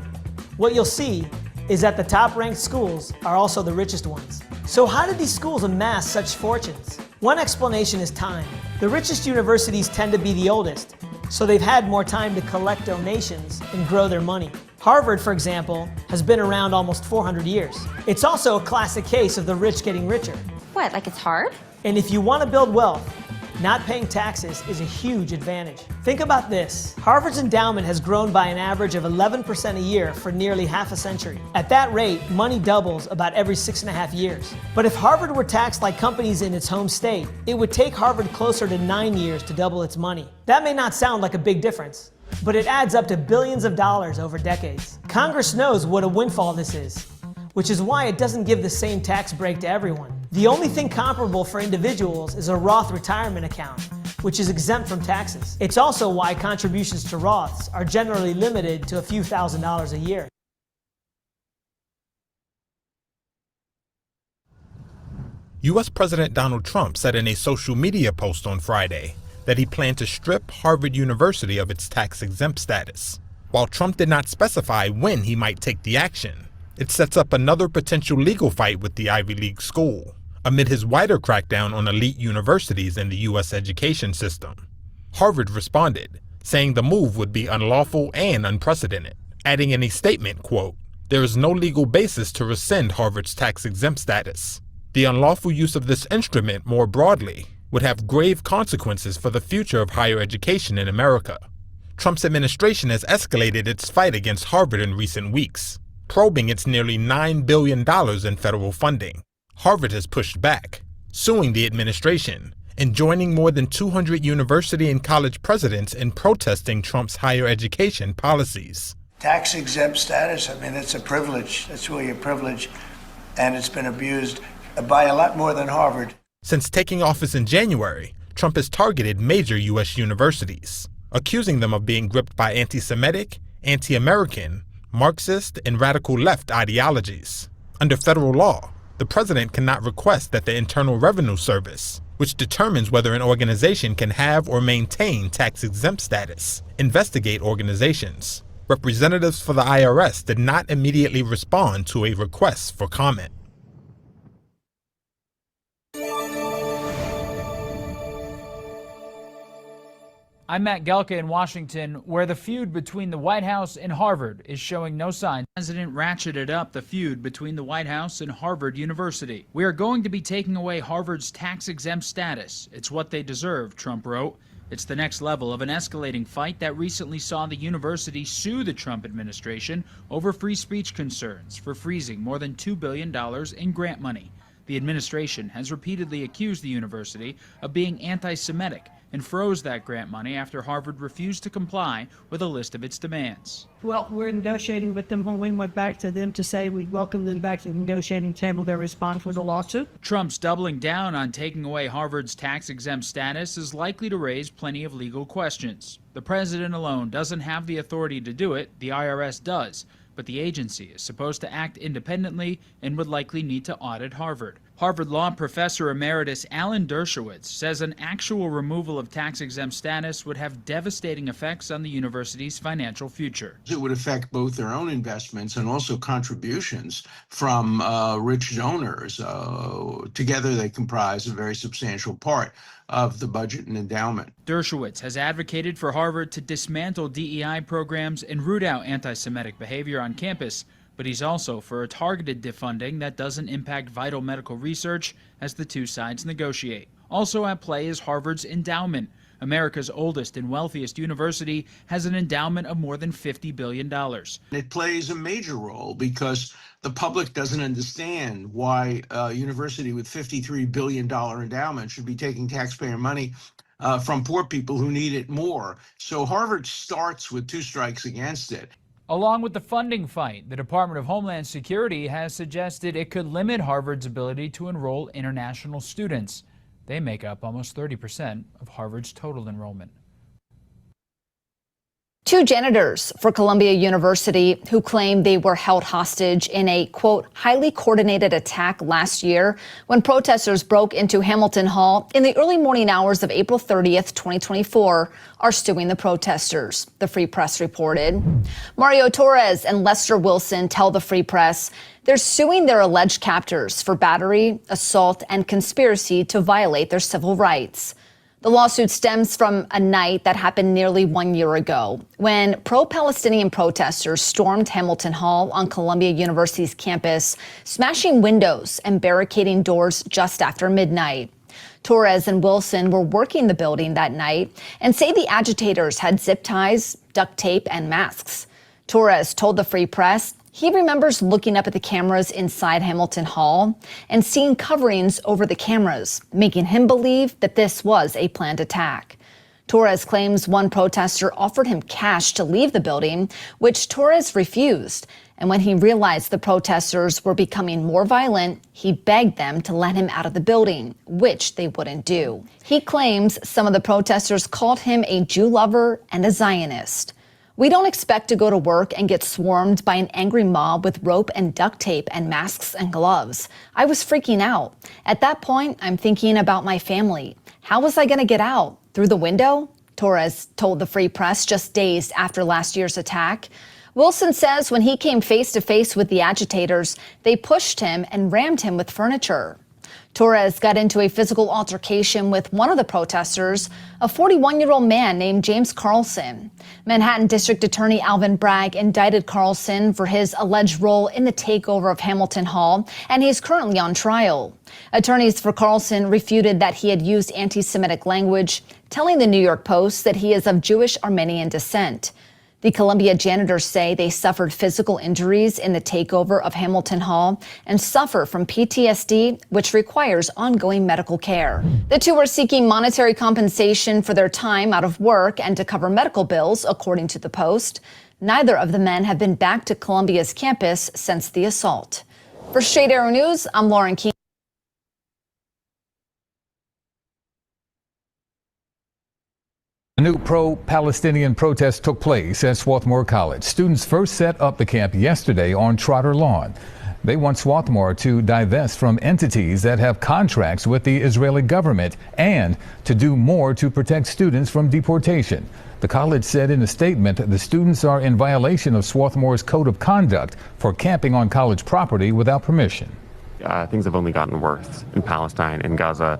What you'll see is that the top-ranked schools are also the richest ones. So how did these schools amass such fortunes? One explanation is time. The richest universities tend to be the oldest, so they've had more time to collect donations and grow their money. Harvard, for example, has been around almost 400 years. It's also a classic case of the rich getting richer. What, like it's hard? And if you want to build wealth, not paying taxes is a huge advantage. Think about this. Harvard's endowment has grown by an average of 11% a year for nearly half a century. At that rate, money doubles about every 6.5 years. But if Harvard were taxed like companies in its home state, it would take Harvard closer to 9 years to double its money. That may not sound like a big difference, but it adds up to billions of dollars over decades. Congress knows what a windfall this is, which is why it doesn't give the same tax break to everyone. The only thing comparable for individuals is a Roth retirement account, which is exempt from taxes. It's also why contributions to Roths are generally limited to a few $1,000s a year. U.S. President Donald Trump said in a social media post on Friday that he planned to strip Harvard University of its tax-exempt status. While Trump did not specify when he might take the action, it sets up another potential legal fight with the Ivy League school, amid his wider crackdown on elite universities in the U.S. education system. Harvard responded, saying the move would be unlawful and unprecedented, adding in a statement, quote, "There is no legal basis to rescind Harvard's tax-exempt status. The unlawful use of this instrument more broadly would have grave consequences for the future of higher education in America." Trump's administration has escalated its fight against Harvard in recent weeks, probing its nearly $9 billion in federal funding. Harvard has pushed back, suing the administration and joining more than 200 university and college presidents in protesting Trump's higher education policies. Tax-exempt status, I mean, it's a privilege. It's really a privilege, and it's been abused by a lot more than Harvard. Since taking office in January, Trump has targeted major U.S. universities. accusing them of being gripped by anti-Semitic, anti-American, Marxist, and radical left ideologies. Under federal law, the president cannot request that the Internal Revenue Service, which determines whether an organization can have or maintain tax-exempt status, investigate organizations. Representatives for the IRS did not immediately respond to a request for comment. I'm Matt Gelka in Washington, where the feud between the White House and Harvard is showing no signs. The president ratcheted up the feud between the White House and Harvard University. We are going to be taking away Harvard's tax-exempt status. It's what they deserve, Trump wrote. It's the next level of an escalating fight that recently saw the university sue the Trump administration over free speech concerns for freezing more than $2 billion in grant money. The administration has repeatedly accused the university of being anti-Semitic and froze that grant money after Harvard refused to comply with a list of its demands. Well, we're negotiating with them. When we went back to them to say we welcome them back to the negotiating table, their response was a lawsuit. Trump's doubling down on taking away Harvard's tax-exempt status is likely to raise plenty of legal questions. The president alone doesn't have the authority to do it, the IRS does, but the agency is supposed to act independently and would likely need to audit Harvard. Harvard Law professor emeritus Alan Dershowitz says an actual removal of tax-exempt status would have devastating effects on the university's financial future. It would affect both their own investments and also contributions from rich donors. Together they comprise a very substantial part of the budget and endowment. Dershowitz has advocated for Harvard to dismantle DEI programs and root out anti-Semitic behavior on campus, but he's also for a targeted defunding that doesn't impact vital medical research as the two sides negotiate. Also at play is Harvard's endowment. America's oldest and wealthiest university has an endowment of more than $50 billion. It plays a major role because the public doesn't understand why a university with $53 billion endowment should be taking taxpayer money from poor people who need it more. So Harvard starts with two strikes against it. Along with the funding fight, the Department of Homeland Security has suggested it could limit Harvard's ability to enroll international students. They make up almost 30% of Harvard's total enrollment. Two janitors for Columbia University who claim they were held hostage in a, quote, highly coordinated attack last year when protesters broke into Hamilton Hall in the early morning hours of April 30th, 2024, are suing the protesters, the Free Press reported. Mario Torres and Lester Wilson tell the Free Press they're suing their alleged captors for battery, assault, and conspiracy to violate their civil rights. The lawsuit stems from a night that happened nearly 1 year ago when pro-Palestinian protesters stormed Hamilton Hall on Columbia University's campus, smashing windows and barricading doors just after midnight. Torres and Wilson were working the building that night and say the agitators had zip ties, duct tape, and masks. Torres told the Free Press he remembers looking up at the cameras inside Hamilton Hall and seeing coverings over the cameras, making him believe that this was a planned attack. Torres claims one protester offered him cash to leave the building, which Torres refused. And when he realized the protesters were becoming more violent, he begged them to let him out of the building, which they wouldn't do. He claims some of the protesters called him a Jew lover and a Zionist. We don't expect to go to work and get swarmed by an angry mob with rope and duct tape and masks and gloves. I was freaking out. At that point, I'm thinking about my family. How was I going to get out? Through the window? Torres told the Free Press just days after last year's attack. Wilson says when he came face to face with the agitators, they pushed him and rammed him with furniture. Torres got into a physical altercation with one of the protesters, a 41-year-old man named James Carlson. Manhattan District Attorney Alvin Bragg indicted Carlson for his alleged role in the takeover of Hamilton Hall, and he's currently on trial. Attorneys for Carlson refuted that he had used anti-Semitic language, telling the New York Post that he is of Jewish Armenian descent. The Columbia janitors say they suffered physical injuries in the takeover of Hamilton Hall and suffer from PTSD, which requires ongoing medical care. The two are seeking monetary compensation for their time out of work and to cover medical bills, according to the Post. Neither of the men have been back to Columbia's campus since the assault. For Straight Arrow News, I'm Lauren King. A new pro-Palestinian protest took place at Swarthmore College. Students first set up the camp yesterday on Trotter Lawn. They want Swarthmore to divest from entities that have contracts with the Israeli government and to do more to protect students from deportation. The college said in a statement the students are in violation of Swarthmore's code of conduct for camping on college property without permission. Things have only gotten worse in Palestine and Gaza.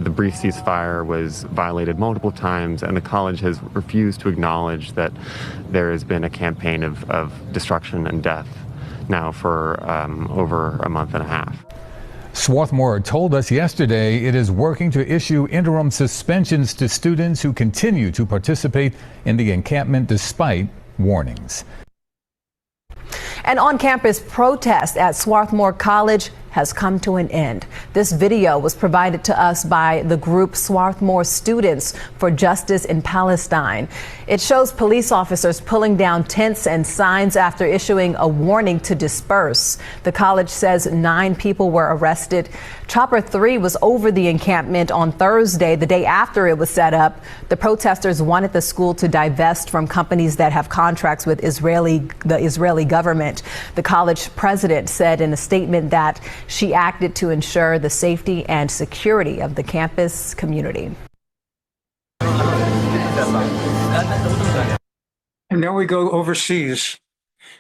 The brief ceasefire was violated multiple times, and the college has refused to acknowledge that there has been a campaign of destruction and death now for over a month and a half. Swarthmore told us yesterday it is working to issue interim suspensions to students who continue to participate in the encampment despite warnings. An on-campus protest at Swarthmore College has come to an end. This video was provided to us by the group Swarthmore Students for Justice in Palestine. It shows police officers pulling down tents and signs after issuing a warning to disperse. The college says 9 people were arrested. Chopper 3 was over the encampment on Thursday, the day after it was set up. The protesters wanted the school to divest from companies that have contracts with the Israeli government. The college president said in a statement that she acted to ensure the safety and security of the campus community. And now we go overseas.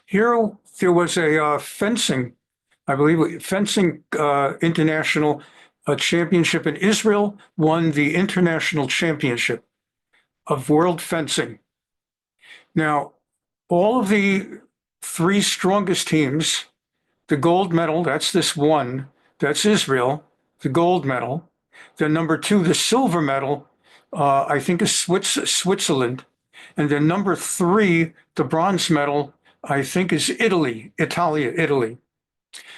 Here there was a fencing, I believe, fencing international championship in Israel won the international championship of world fencing. Now, all of the 3 strongest teams, the gold medal, that's this one, that's Israel, the gold medal. Then number 2, the silver medal, I think is Switzerland. And then number 3, the bronze medal, I think is Italy.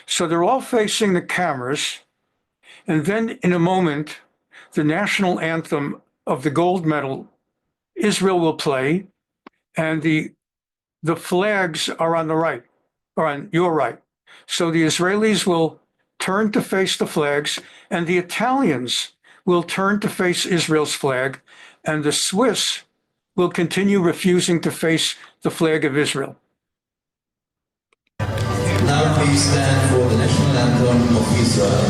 So they're all facing the cameras. And then in a moment, the national anthem of the gold medal, Israel will play, and the flags are on the right, or on your right. So the Israelis will turn to face the flags, and the Italians will turn to face Israel's flag, and the Swiss will continue refusing to face the flag of Israel. Now please stand for the national anthem of Israel.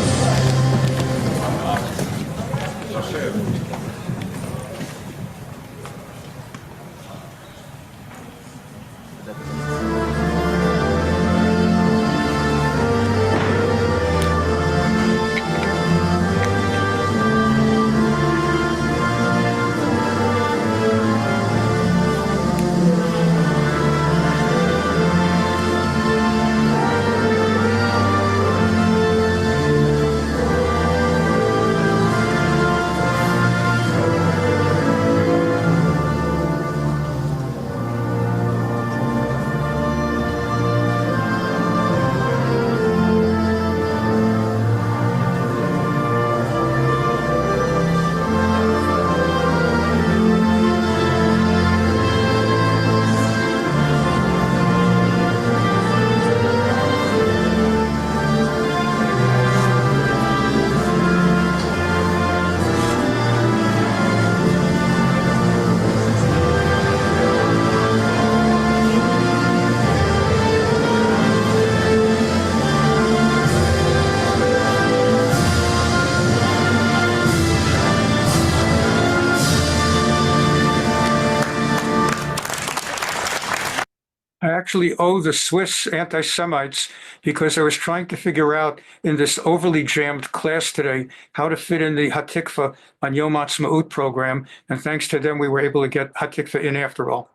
I actually owe the Swiss anti-Semites because I was trying to figure out in this overly jammed class today how to fit in the Hatikvah on Yom HaAtzma'ut program. And thanks to them, we were able to get Hatikvah in after all.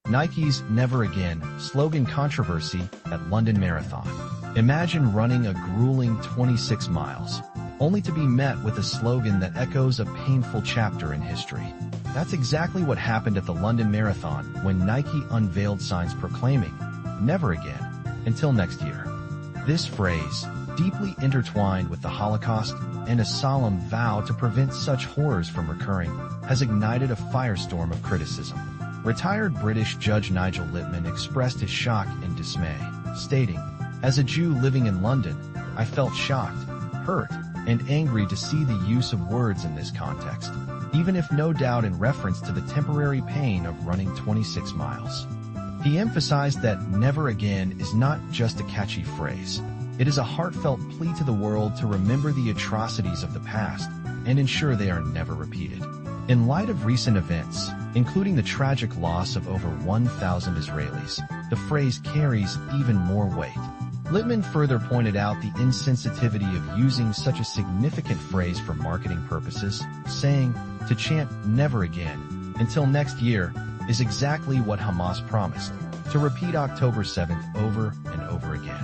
Nike's Never Again slogan controversy at London Marathon. Imagine running a grueling 26 miles, only to be met with a slogan that echoes a painful chapter in history. That's exactly what happened at the London Marathon when Nike unveiled signs proclaiming, "Never again, until next year." This phrase, deeply intertwined with the Holocaust and a solemn vow to prevent such horrors from recurring, has ignited a firestorm of criticism. Retired British Judge Nigel Littman expressed his shock and dismay, stating, "As a Jew living in London, I felt shocked, hurt, and angry to see the use of words in this context, even if no doubt in reference to the temporary pain of running 26 miles. He emphasized that never again is not just a catchy phrase. It is a heartfelt plea to the world to remember the atrocities of the past and ensure they are never repeated. In light of recent events, including the tragic loss of over 1,000 Israelis, the phrase carries even more weight. Littman further pointed out the insensitivity of using such a significant phrase for marketing purposes, saying, to chant never again until next year is exactly what Hamas promised, to repeat October 7th over and over again.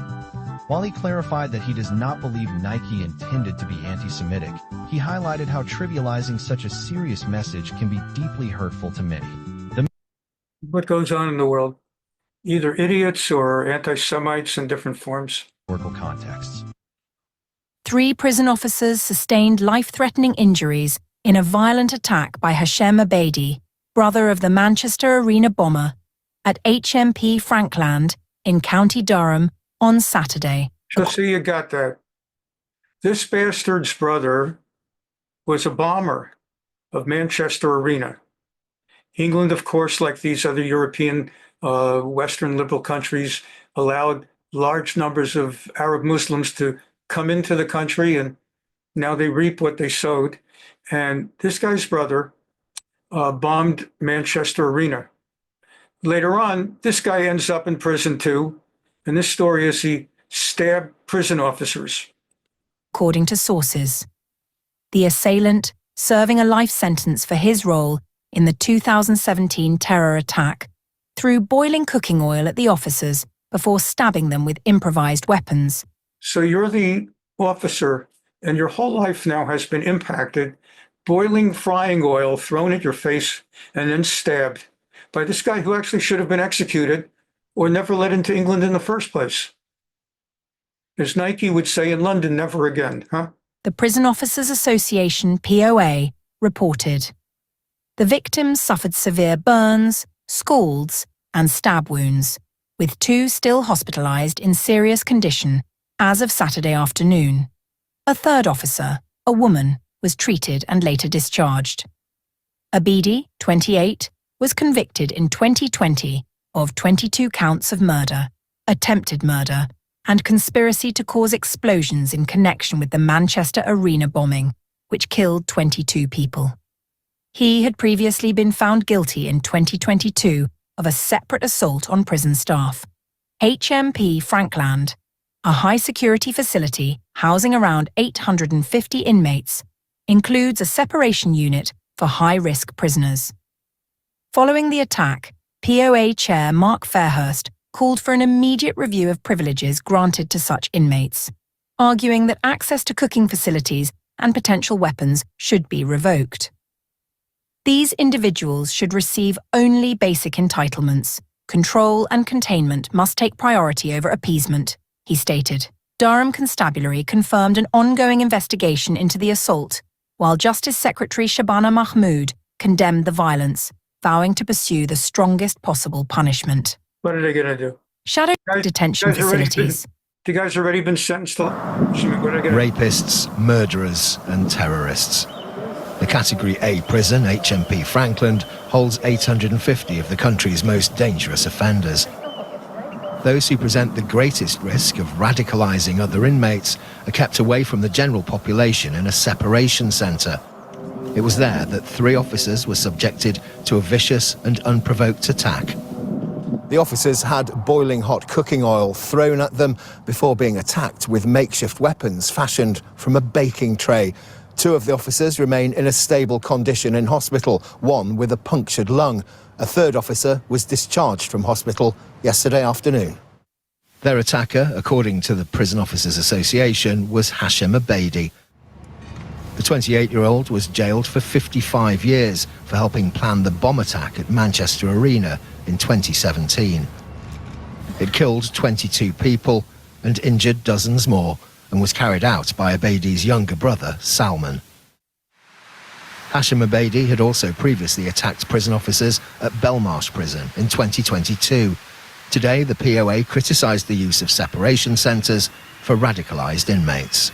While he clarified that he does not believe Nike intended to be anti-Semitic, he highlighted how trivializing such a serious message can be deeply hurtful to many. What goes on in the world? Either idiots or anti-Semites in different forms. Historical contexts. 3 prison officers sustained life-threatening injuries in a violent attack by Hashem Abedi, brother of the Manchester Arena bomber, at HMP Frankland in County Durham on Saturday. So see, you got that. This bastard's brother was a bomber of Manchester Arena. England, of course, like these other European Western liberal countries, allowed large numbers of Arab Muslims to come into the country, and now they reap what they sowed. And this guy's brother bombed Manchester Arena. Later on, this guy ends up in prison too. And this story is he stabbed prison officers. According to sources, the assailant serving a life sentence for his role in the 2017 terror attack threw boiling cooking oil at the officers before stabbing them with improvised weapons. So you're the officer, and your whole life now has been impacted, boiling frying oil thrown at your face and then stabbed by this guy who actually should have been executed or never let into England in the first place. As Nike would say in London, never again, huh? The Prison Officers Association, POA, reported. The victims suffered severe burns, scalds, and stab wounds, with 2 still hospitalized in serious condition as of Saturday afternoon. A 3rd officer, a woman, was treated and later discharged. Abedi, 28, was convicted in 2020 of 22 counts of murder, attempted murder, and conspiracy to cause explosions in connection with the Manchester Arena bombing, which killed 22 people. He had previously been found guilty in 2022 of a separate assault on prison staff. HMP Frankland, a high-security facility housing around 850 inmates, includes a separation unit for high-risk prisoners. Following the attack, POA Chair Mark Fairhurst called for an immediate review of privileges granted to such inmates, arguing that access to cooking facilities and potential weapons should be revoked. These individuals should receive only basic entitlements. Control and containment must take priority over appeasement, he stated. Durham Constabulary confirmed an ongoing investigation into the assault, while Justice Secretary Shabana Mahmood condemned the violence, vowing to pursue the strongest possible punishment. What are they going to do? Shadow detention facilities. The guy's already been sentenced to rapists, murderers, and terrorists. The Category A prison, HMP Frankland, holds 850 of the country's most dangerous offenders. Those who present the greatest risk of radicalizing other inmates are kept away from the general population in a separation centre. It was there that 3 officers were subjected to a vicious and unprovoked attack. The officers had boiling hot cooking oil thrown at them before being attacked with makeshift weapons fashioned from a baking tray. 2 of the officers remain in a stable condition in hospital, 1 with a punctured lung. A 3rd officer was discharged from hospital yesterday afternoon. Their attacker, according to the Prison Officers Association, was Hashem Abedi. The 28-year-old was jailed for 55 years for helping plan the bomb attack at Manchester Arena in 2017. It killed 22 people and injured dozens more, and was carried out by Abedi's younger brother, Salman. Hashem Abedi had also previously attacked prison officers at Belmarsh Prison in 2022. Today, the POA criticised the use of separation centres for radicalised inmates.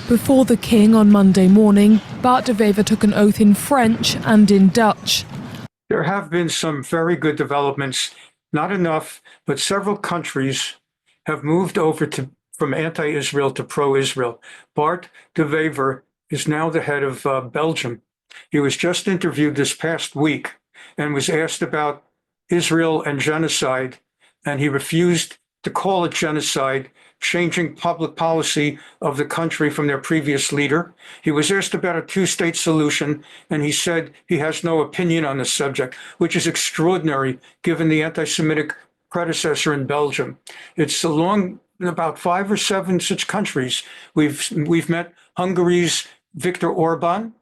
Before the king on Monday morning, Bart de Wever took an oath in French and in Dutch. There have been some very good developments, not enough, but several countries have moved over from anti-Israel to pro-Israel. Bart de Wever is now the head of Belgium. He was just interviewed this past week and was asked about Israel and genocide, and he refused to call it genocide, changing public policy of the country from their previous leader. He was asked about a two-state solution, and he said he has no opinion on the subject, which is extraordinary given the anti-Semitic predecessor in Belgium. It's along about 5 or 7 such countries. We've met Hungary's Viktor Orban.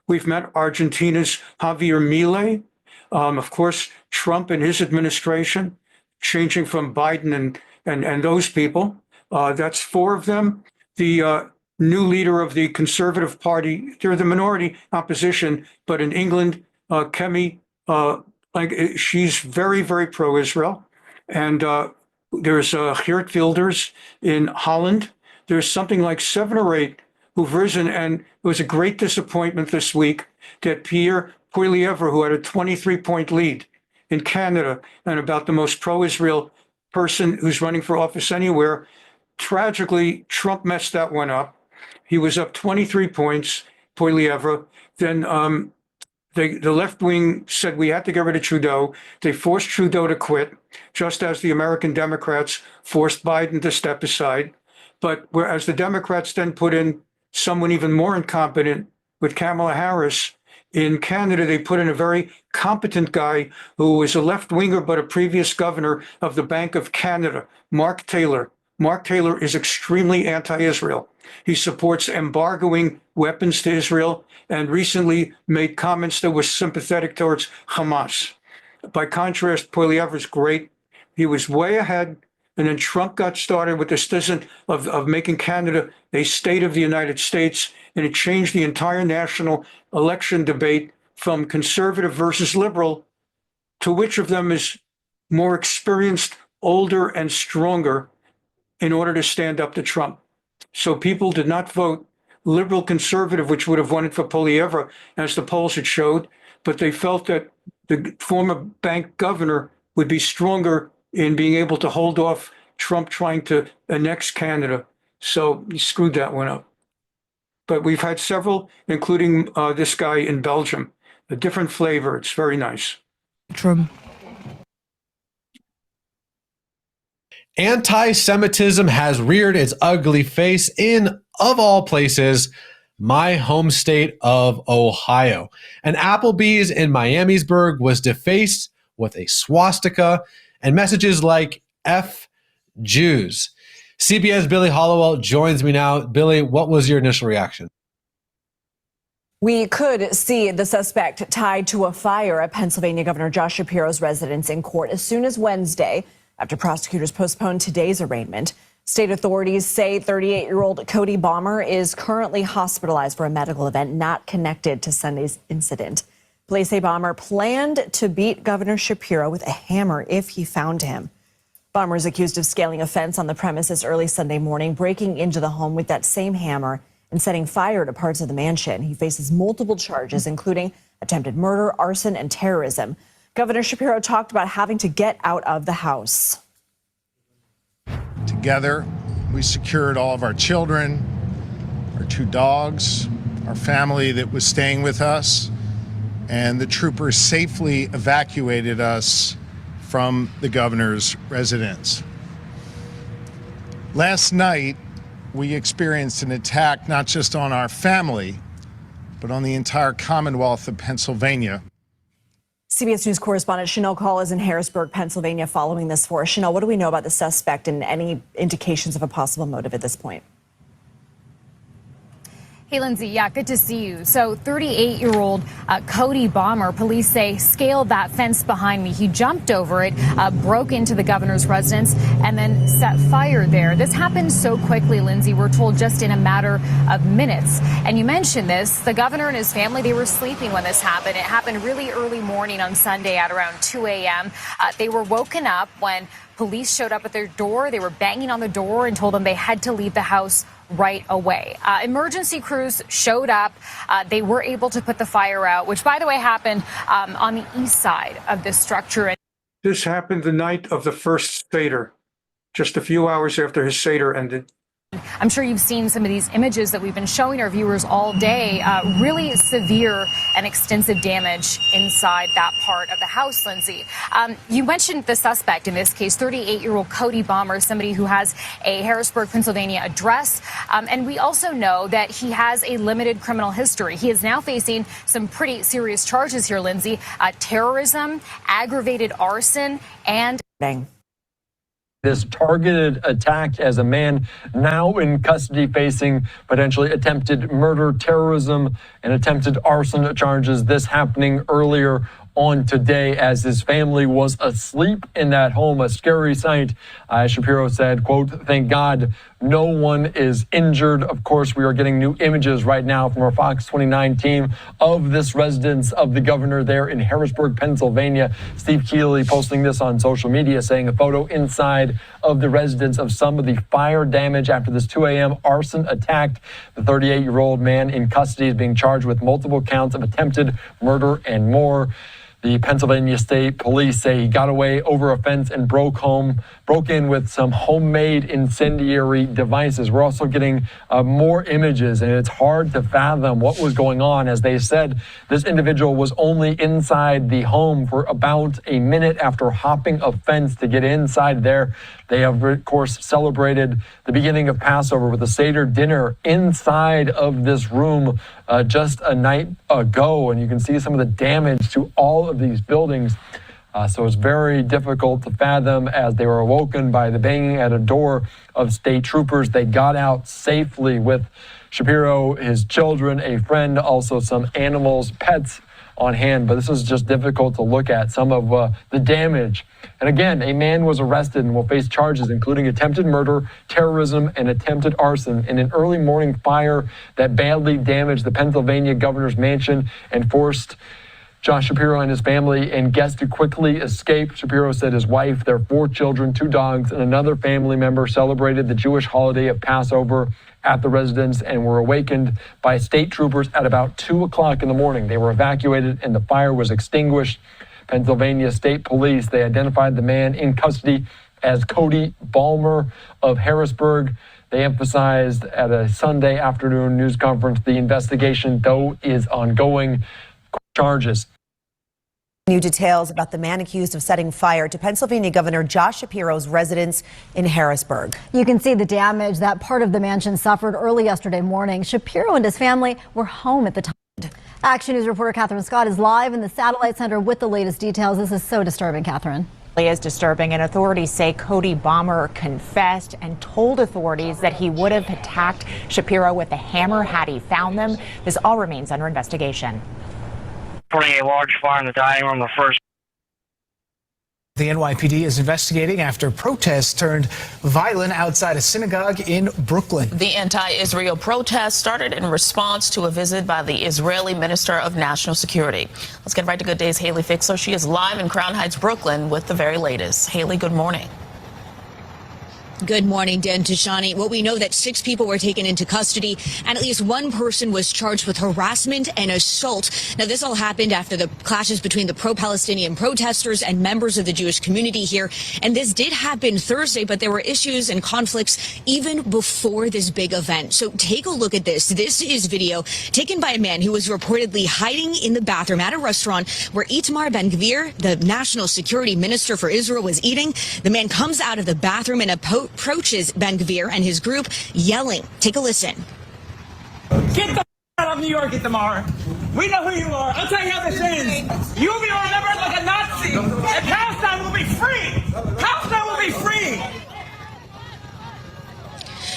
We've met Argentina's Javier Milei. Of course, Trump and his administration, changing from Biden and those people. That's 4 of them. The new leader of the Conservative Party, they're the minority opposition, but in England, Kemi, she's very, very pro-Israel. And there's Geert Wilders in Holland. There's something like 7 or 8 who've risen, and it was a great disappointment this week that Pierre Poilievre, who had a 23-point lead in Canada and about the most pro-Israel person who's running for office anywhere, tragically, Trump messed that one up. He was up 23 points, Poilievre. Then the left wing said we had to get rid of Trudeau. They forced Trudeau to quit, just as the American Democrats forced Biden to step aside. But whereas the Democrats then put in someone even more incompetent with Kamala Harris, in Canada, they put in a very competent guy who was a left-winger but a previous governor of the Bank of Canada, Mark Taylor. Mark Taylor is extremely anti-Israel. He supports embargoing weapons to Israel and recently made comments that were sympathetic towards Hamas. By contrast, Poilievre is great. He was way ahead, and then Trump got started with this decision of making Canada a state of the United States, and it changed the entire national election debate from conservative versus liberal to which of them is more experienced, older, and stronger in order to stand up to Trump. So people did not vote liberal conservative, which would have wanted for Poilievre, as the polls had showed, but they felt that the former bank governor would be stronger in being able to hold off Trump trying to annex Canada. So he screwed that one up. But we've had several, including this guy in Belgium, a different flavor. It's very nice. Anti-Semitism has reared its ugly face in, of all places, my home state of Ohio. An Applebee's in Miamisburg was defaced with a swastika and messages like F Jews. CBS Billy Hollowell joins me now. Billy, what was your initial reaction? We could see the suspect tied to a fire at Pennsylvania Governor Josh Shapiro's residence in court as soon as Wednesday, after prosecutors postponed today's arraignment. State authorities say 38-year-old Cody Balmer is currently hospitalized for a medical event not connected to Sunday's incident. Police say Balmer planned to beat Governor Shapiro with a hammer if he found him. Balmer is accused of scaling a fence on the premises early Sunday morning, breaking into the home with that same hammer and setting fire to parts of the mansion. He faces multiple charges, including attempted murder, arson, and terrorism. Governor Shapiro talked about having to get out of the house. Together, we secured all of our children, our 2 dogs, our family that was staying with us, and the troopers safely evacuated us from the governor's residence. Last night, we experienced an attack not just on our family, but on the entire Commonwealth of Pennsylvania. CBS News correspondent Chanel Call is in Harrisburg, Pennsylvania, following this for us. Chanel, what do we know about the suspect and any indications of a possible motive at this point? Hey, Lindsay. Yeah, good to see you. So 38-year-old Cody Balmer, police say, scaled that fence behind me. He jumped over it, broke into the governor's residence, and then set fire there. This happened so quickly, Lindsay, we're told just in a matter of minutes. And you mentioned this. The governor and his family, they were sleeping when this happened. It happened really early morning on Sunday at around 2 a.m. They were woken up when police showed up at their door. They were banging on the door and told them they had to leave the house right away. Emergency crews showed up. They were able to put the fire out, which, by the way, happened on the east side of this structure. This happened the night of the first Seder, just a few hours after his Seder ended. I'm sure you've seen some of these images that we've been showing our viewers all day. Really severe and extensive damage inside that part of the house, Lindsay. You mentioned the suspect in this case, 38-year-old Cody Bomber, somebody who has a Harrisburg, Pennsylvania address. And we also know that he has a limited criminal history. He is now facing some pretty serious charges here, Lindsay. Terrorism, aggravated arson, and... This targeted attack as a man now in custody facing potentially attempted murder, terrorism, and attempted arson charges. This happening earlier on today as his family was asleep in that home. A scary sight. Shapiro said, quote, "Thank God no one is injured." Of course, we are getting new images right now from our Fox 29 team of this residence of the governor there in Harrisburg, Pennsylvania. Steve Keeley posting this on social media, saying a photo inside of the residence of some of the fire damage after this 2 a.m. arson attack. The 38-year-old man in custody is being charged with multiple counts of attempted murder and more. The Pennsylvania State Police say he got away over a fence and broke in with some homemade incendiary devices. We're also getting more images, and it's hard to fathom what was going on. As they said, this individual was only inside the home for about a minute after hopping a fence to get inside there. They have, of course, celebrated the beginning of Passover with a Seder dinner inside of this room just a night ago. And you can see some of the damage to all of these buildings. So it's very difficult to fathom as they were awoken by the banging at a door of state troopers. They got out safely with Shapiro, his children, a friend, also some animals, pets on hand. But this is just difficult to look at some of the damage. And again, a man was arrested and will face charges including attempted murder, terrorism, and attempted arson in an early morning fire that badly damaged the Pennsylvania governor's mansion and forced Josh Shapiro and his family and guests to quickly escape. Shapiro said his wife, their 4 children, 2 dogs, and another family member celebrated the Jewish holiday of Passover at the residence and were awakened by state troopers at about 2 o'clock in the morning. They were evacuated and the fire was extinguished. Pennsylvania State Police, they identified the man in custody as Cody Balmer of Harrisburg. They emphasized at a Sunday afternoon news conference the investigation, though, is ongoing. Charges. New details about the man accused of setting fire to Pennsylvania Governor Josh Shapiro's residence in Harrisburg. You can see the damage that part of the mansion suffered early yesterday morning. Shapiro and his family were home at the time. Action News reporter Catherine Scott is live in the Satellite Center with the latest details. This is so disturbing, Catherine. It is disturbing, and authorities say Cody Bomber confessed and told authorities that he would have attacked Shapiro with a hammer had he found them. This all remains under investigation. Reporting a large fire in the dining room, the first. The NYPD is investigating after protests turned violent outside a synagogue in Brooklyn. The anti-Israel protest started in response to a visit by the Israeli Minister of National Security. Let's get right to Good Day's Haley Fischer. She is live in Crown Heights, Brooklyn with the very latest. Haley, good morning. Good morning, Dan Tashani. Well, we know that 6 people were taken into custody and at least 1 person was charged with harassment and assault. Now, this all happened after the clashes between the pro-Palestinian protesters and members of the Jewish community here. And this did happen Thursday, but there were issues and conflicts even before this big event. So take a look at this. This is video taken by a man who was reportedly hiding in the bathroom at a restaurant where Itamar Ben Gvir, the national security minister for Israel, was eating. The man comes out of the bathroom and approaches Ben Gvir and his group yelling. Take a listen. Get the out of New York, Itamar. We know who you are. I'll tell you how this ends. You will be remembered like a Nazi. And Palestine will be free. Palestine will be free.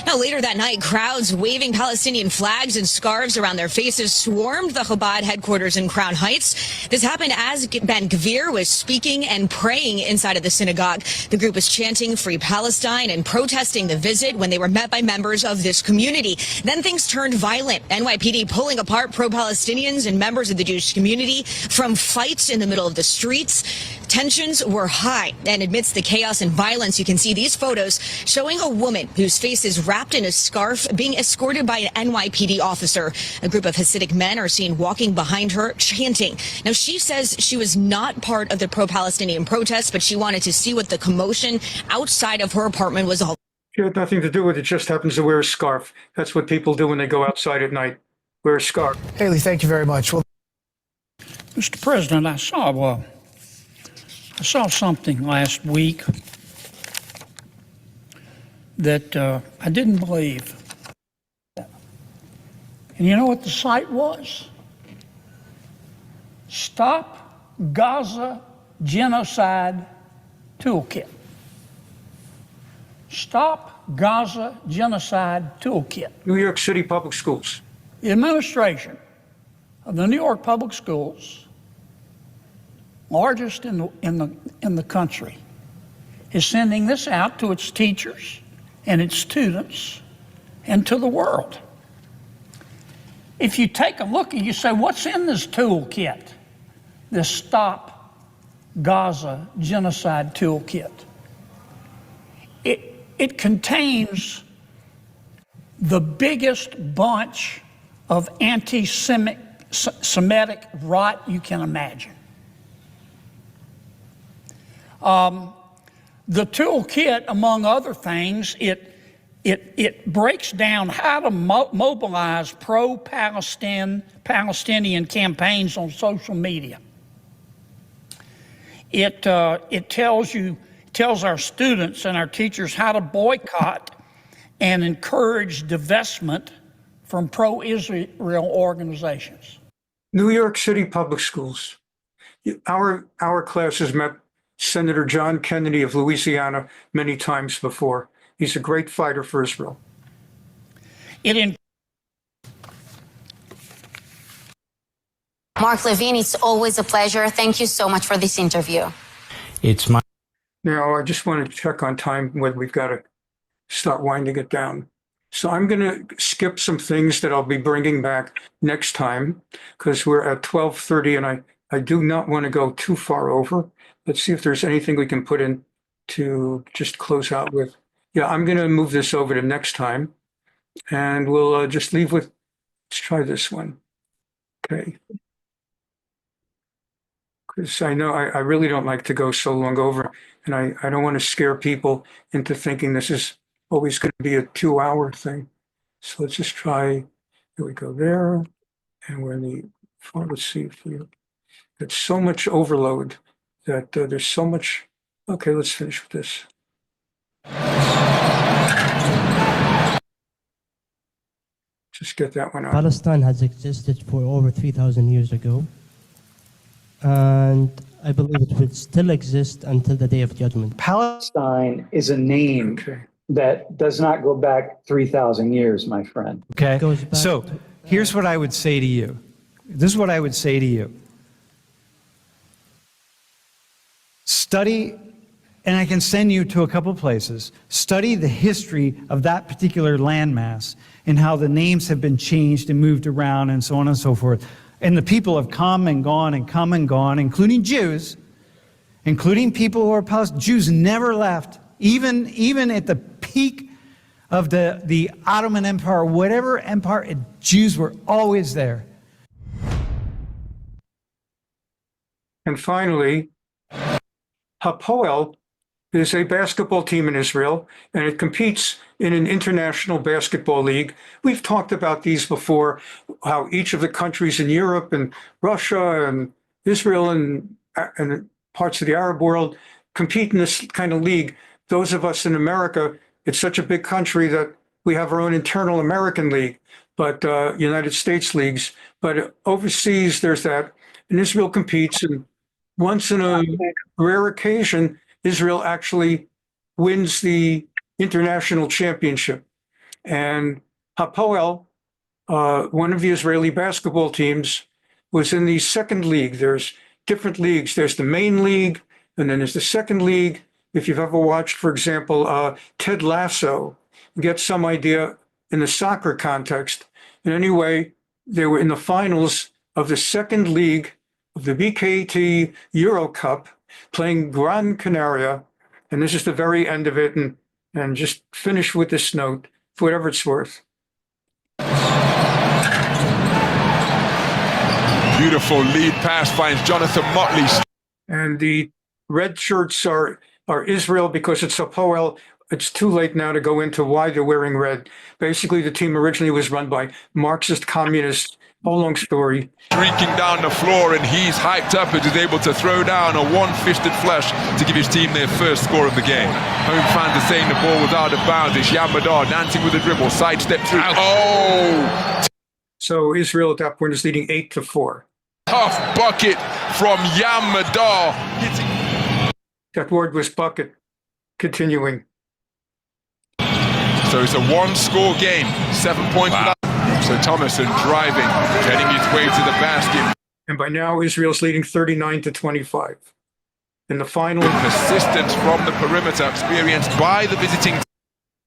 Now, later that night, crowds waving Palestinian flags and scarves around their faces swarmed the Chabad headquarters in Crown Heights. This happened as Ben Gvir was speaking and praying inside of the synagogue. The group was chanting Free Palestine and protesting the visit when they were met by members of this community. Then things turned violent. NYPD pulling apart pro-Palestinians and members of the Jewish community from fights in the middle of the streets. Tensions were high, and amidst the chaos and violence, you can see these photos showing a woman whose face is wrapped in a scarf being escorted by an NYPD officer. A group of Hasidic men are seen walking behind her, chanting. Now, she says she was not part of the pro-Palestinian protests, but she wanted to see what the commotion outside of her apartment was all. She had nothing to do with it, just happens to wear a scarf. That's what people do when they go outside at night, wear a scarf. Haley, thank you very much. Well, Mr. President, I saw something last week that I didn't believe. And you know what the site was? Stop Gaza Genocide Toolkit. Stop Gaza Genocide Toolkit. New York City Public Schools. The administration of the New York Public Schools, largest in the country, is sending this out to its teachers and its students and to the world. If you take a look and you say, what's in this toolkit? This Stop Gaza Genocide Toolkit. It contains the biggest bunch of anti-Semitic rot you can imagine. The toolkit, among other things, it breaks down how to mobilize pro-Palestinian campaigns on social media. It tells our students and our teachers how to boycott and encourage divestment from pro-Israel organizations. New York City Public Schools. Our class has met Senator John Kennedy of Louisiana many times before. He's a great fighter for Israel. Mark Levine, it's always a pleasure. Thank you so much for this interview. It's my. Now, I just want to check on time when we've got to start winding it down. So I'm going to skip some things that I'll be bringing back next time because we're at 12:30 and I do not want to go too far over. Let's see if there's anything we can put in to just close out with. Yeah, I'm going to move this over to next time and we'll just leave with, let's try this one. Okay. Because I know I really don't like to go so long over and I don't want to scare people into thinking this is always going to be a 2-hour thing. So let's just try, here we go there. And we're in the, let's see if we, there's so much overload that there's so much. Okay, let's finish with this. Just get that one out. Palestine has existed for over 3,000 years ago. And I believe it would still exist until the day of judgment. Palestine is a name that does not go back 3,000 years, my friend. Okay, so here's what I would say to you. This is what I would say to you. Study, and I can send you to a couple places, study the history of that particular landmass and how the names have been changed and moved around and so on and so forth. And the people have come and gone, including Jews, including people who are Palestinians. Jews never left, even at the peak of the Ottoman Empire, whatever empire, Jews were always there. And finally, Hapoel is a basketball team in Israel, and it competes in an international basketball league. We've talked about these before, how each of the countries in Europe and Russia and Israel and parts of the Arab world compete in this kind of league. Those of us in America, it's such a big country that we have our own internal American league, but United States leagues. But overseas, there's that. And Israel competes, and once in a rare occasion, Israel actually wins the international championship. And Hapoel, one of the Israeli basketball teams, was in the second league. There's different leagues. There's the main league, and then there's the second league. If you've ever watched, for example, Ted Lasso, you get some idea in the soccer context. And anyway, they were in the finals of the second league of the BKT Euro Cup, playing Gran Canaria, and this is the very end of it, and just finish with this note, for whatever it's worth. Beautiful lead pass finds Jonathan Motley. And the red shirts are Israel because it's Hapoel. It's too late now to go into why they're wearing red. Basically, the team originally was run by Marxist communists. Whole long story. Streaking down the floor, and he's hyped up and is able to throw down a one-fisted flush to give his team their first score of the game. Home fans are saying the ball was out of bounds. It's Yamadar dancing with a dribble, sidestep through. Oh! So Israel at that point is leading 8-4. Tough bucket from Yamadar. That word was bucket. Continuing. So it's a one-score game, 7 points. Wow. So Thomason driving, getting his way to the basket. And by now, Israel's leading 39-25. In the final, persistence from the perimeter experienced by the visiting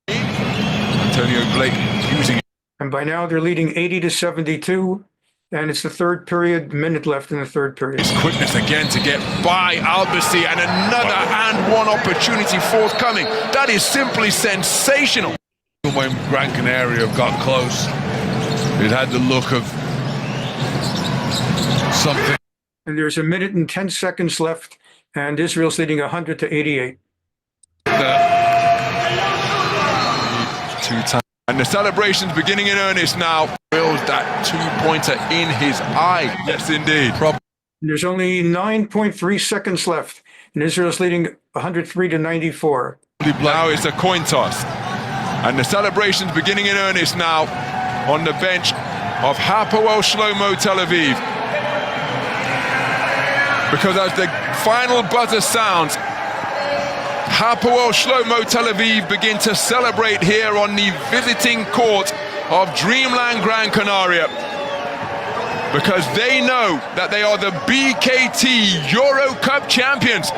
team. Antonio Blake using it. And by now, they're leading 80-72. And it's the third period, minute left in the third period. His quickness again to get by Albasi, and another and one opportunity forthcoming. That is simply sensational. When Gran Canaria got close, it had the look of something. And there's a minute and 10 seconds left, and Israel's leading 100-88. Two-time. And the celebrations beginning in earnest now. Wills that two-pointer in his eye. Yes, indeed. There's only 9.3 seconds left, and Israel's leading 103-94. Now it's a coin toss. And the celebrations beginning in earnest now on the bench of Hapoel Shlomo Tel Aviv. Because as the final buzzer sounds, Hapoel Shlomo Tel Aviv begin to celebrate here on the visiting court of Dreamland Gran Canaria, because they know that they are the BKT Euro Cup champions.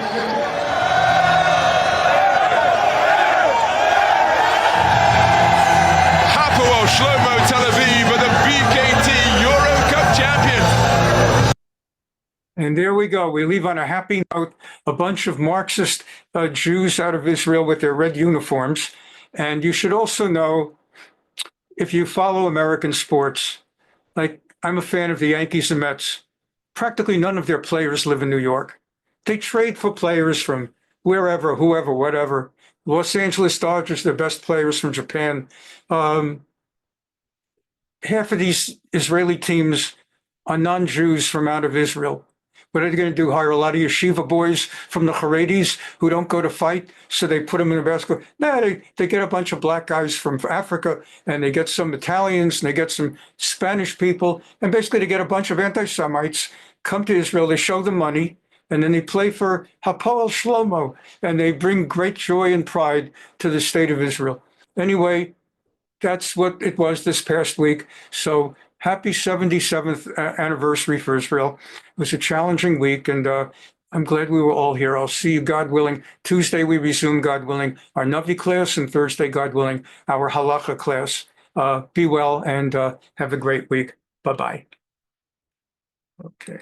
Hapoel Shlomo Tel Aviv are the BKT Euro Cup champions. And there we go. We leave on a happy note. A bunch of Marxist Jews out of Israel with their red uniforms. And you should also know, if you follow American sports, like I'm a fan of the Yankees and Mets, practically none of their players live in New York. They trade for players from wherever, whoever, whatever. Los Angeles Dodgers, their best players from Japan. Half of these Israeli teams are non-Jews from out of Israel. What are they going to do? Hire a lot of yeshiva boys from the Crazies who don't go to fight, so they put them in a basketball? No, they get a bunch of black guys from Africa, and they get some Italians, and they get some Spanish people, and basically they get a bunch of anti-Semites, come to Israel, they show them money, and then they play for Hapoel Shlomo, and they bring great joy and pride to the state of Israel. Anyway, that's what it was this past week. So happy 77th anniversary for Israel. It was a challenging week, and I'm glad we were all here. I'll see you, God willing. Tuesday, we resume, God willing, our Navi class, and Thursday, God willing, our Halacha class. Be well, and have a great week. Bye-bye. Okay.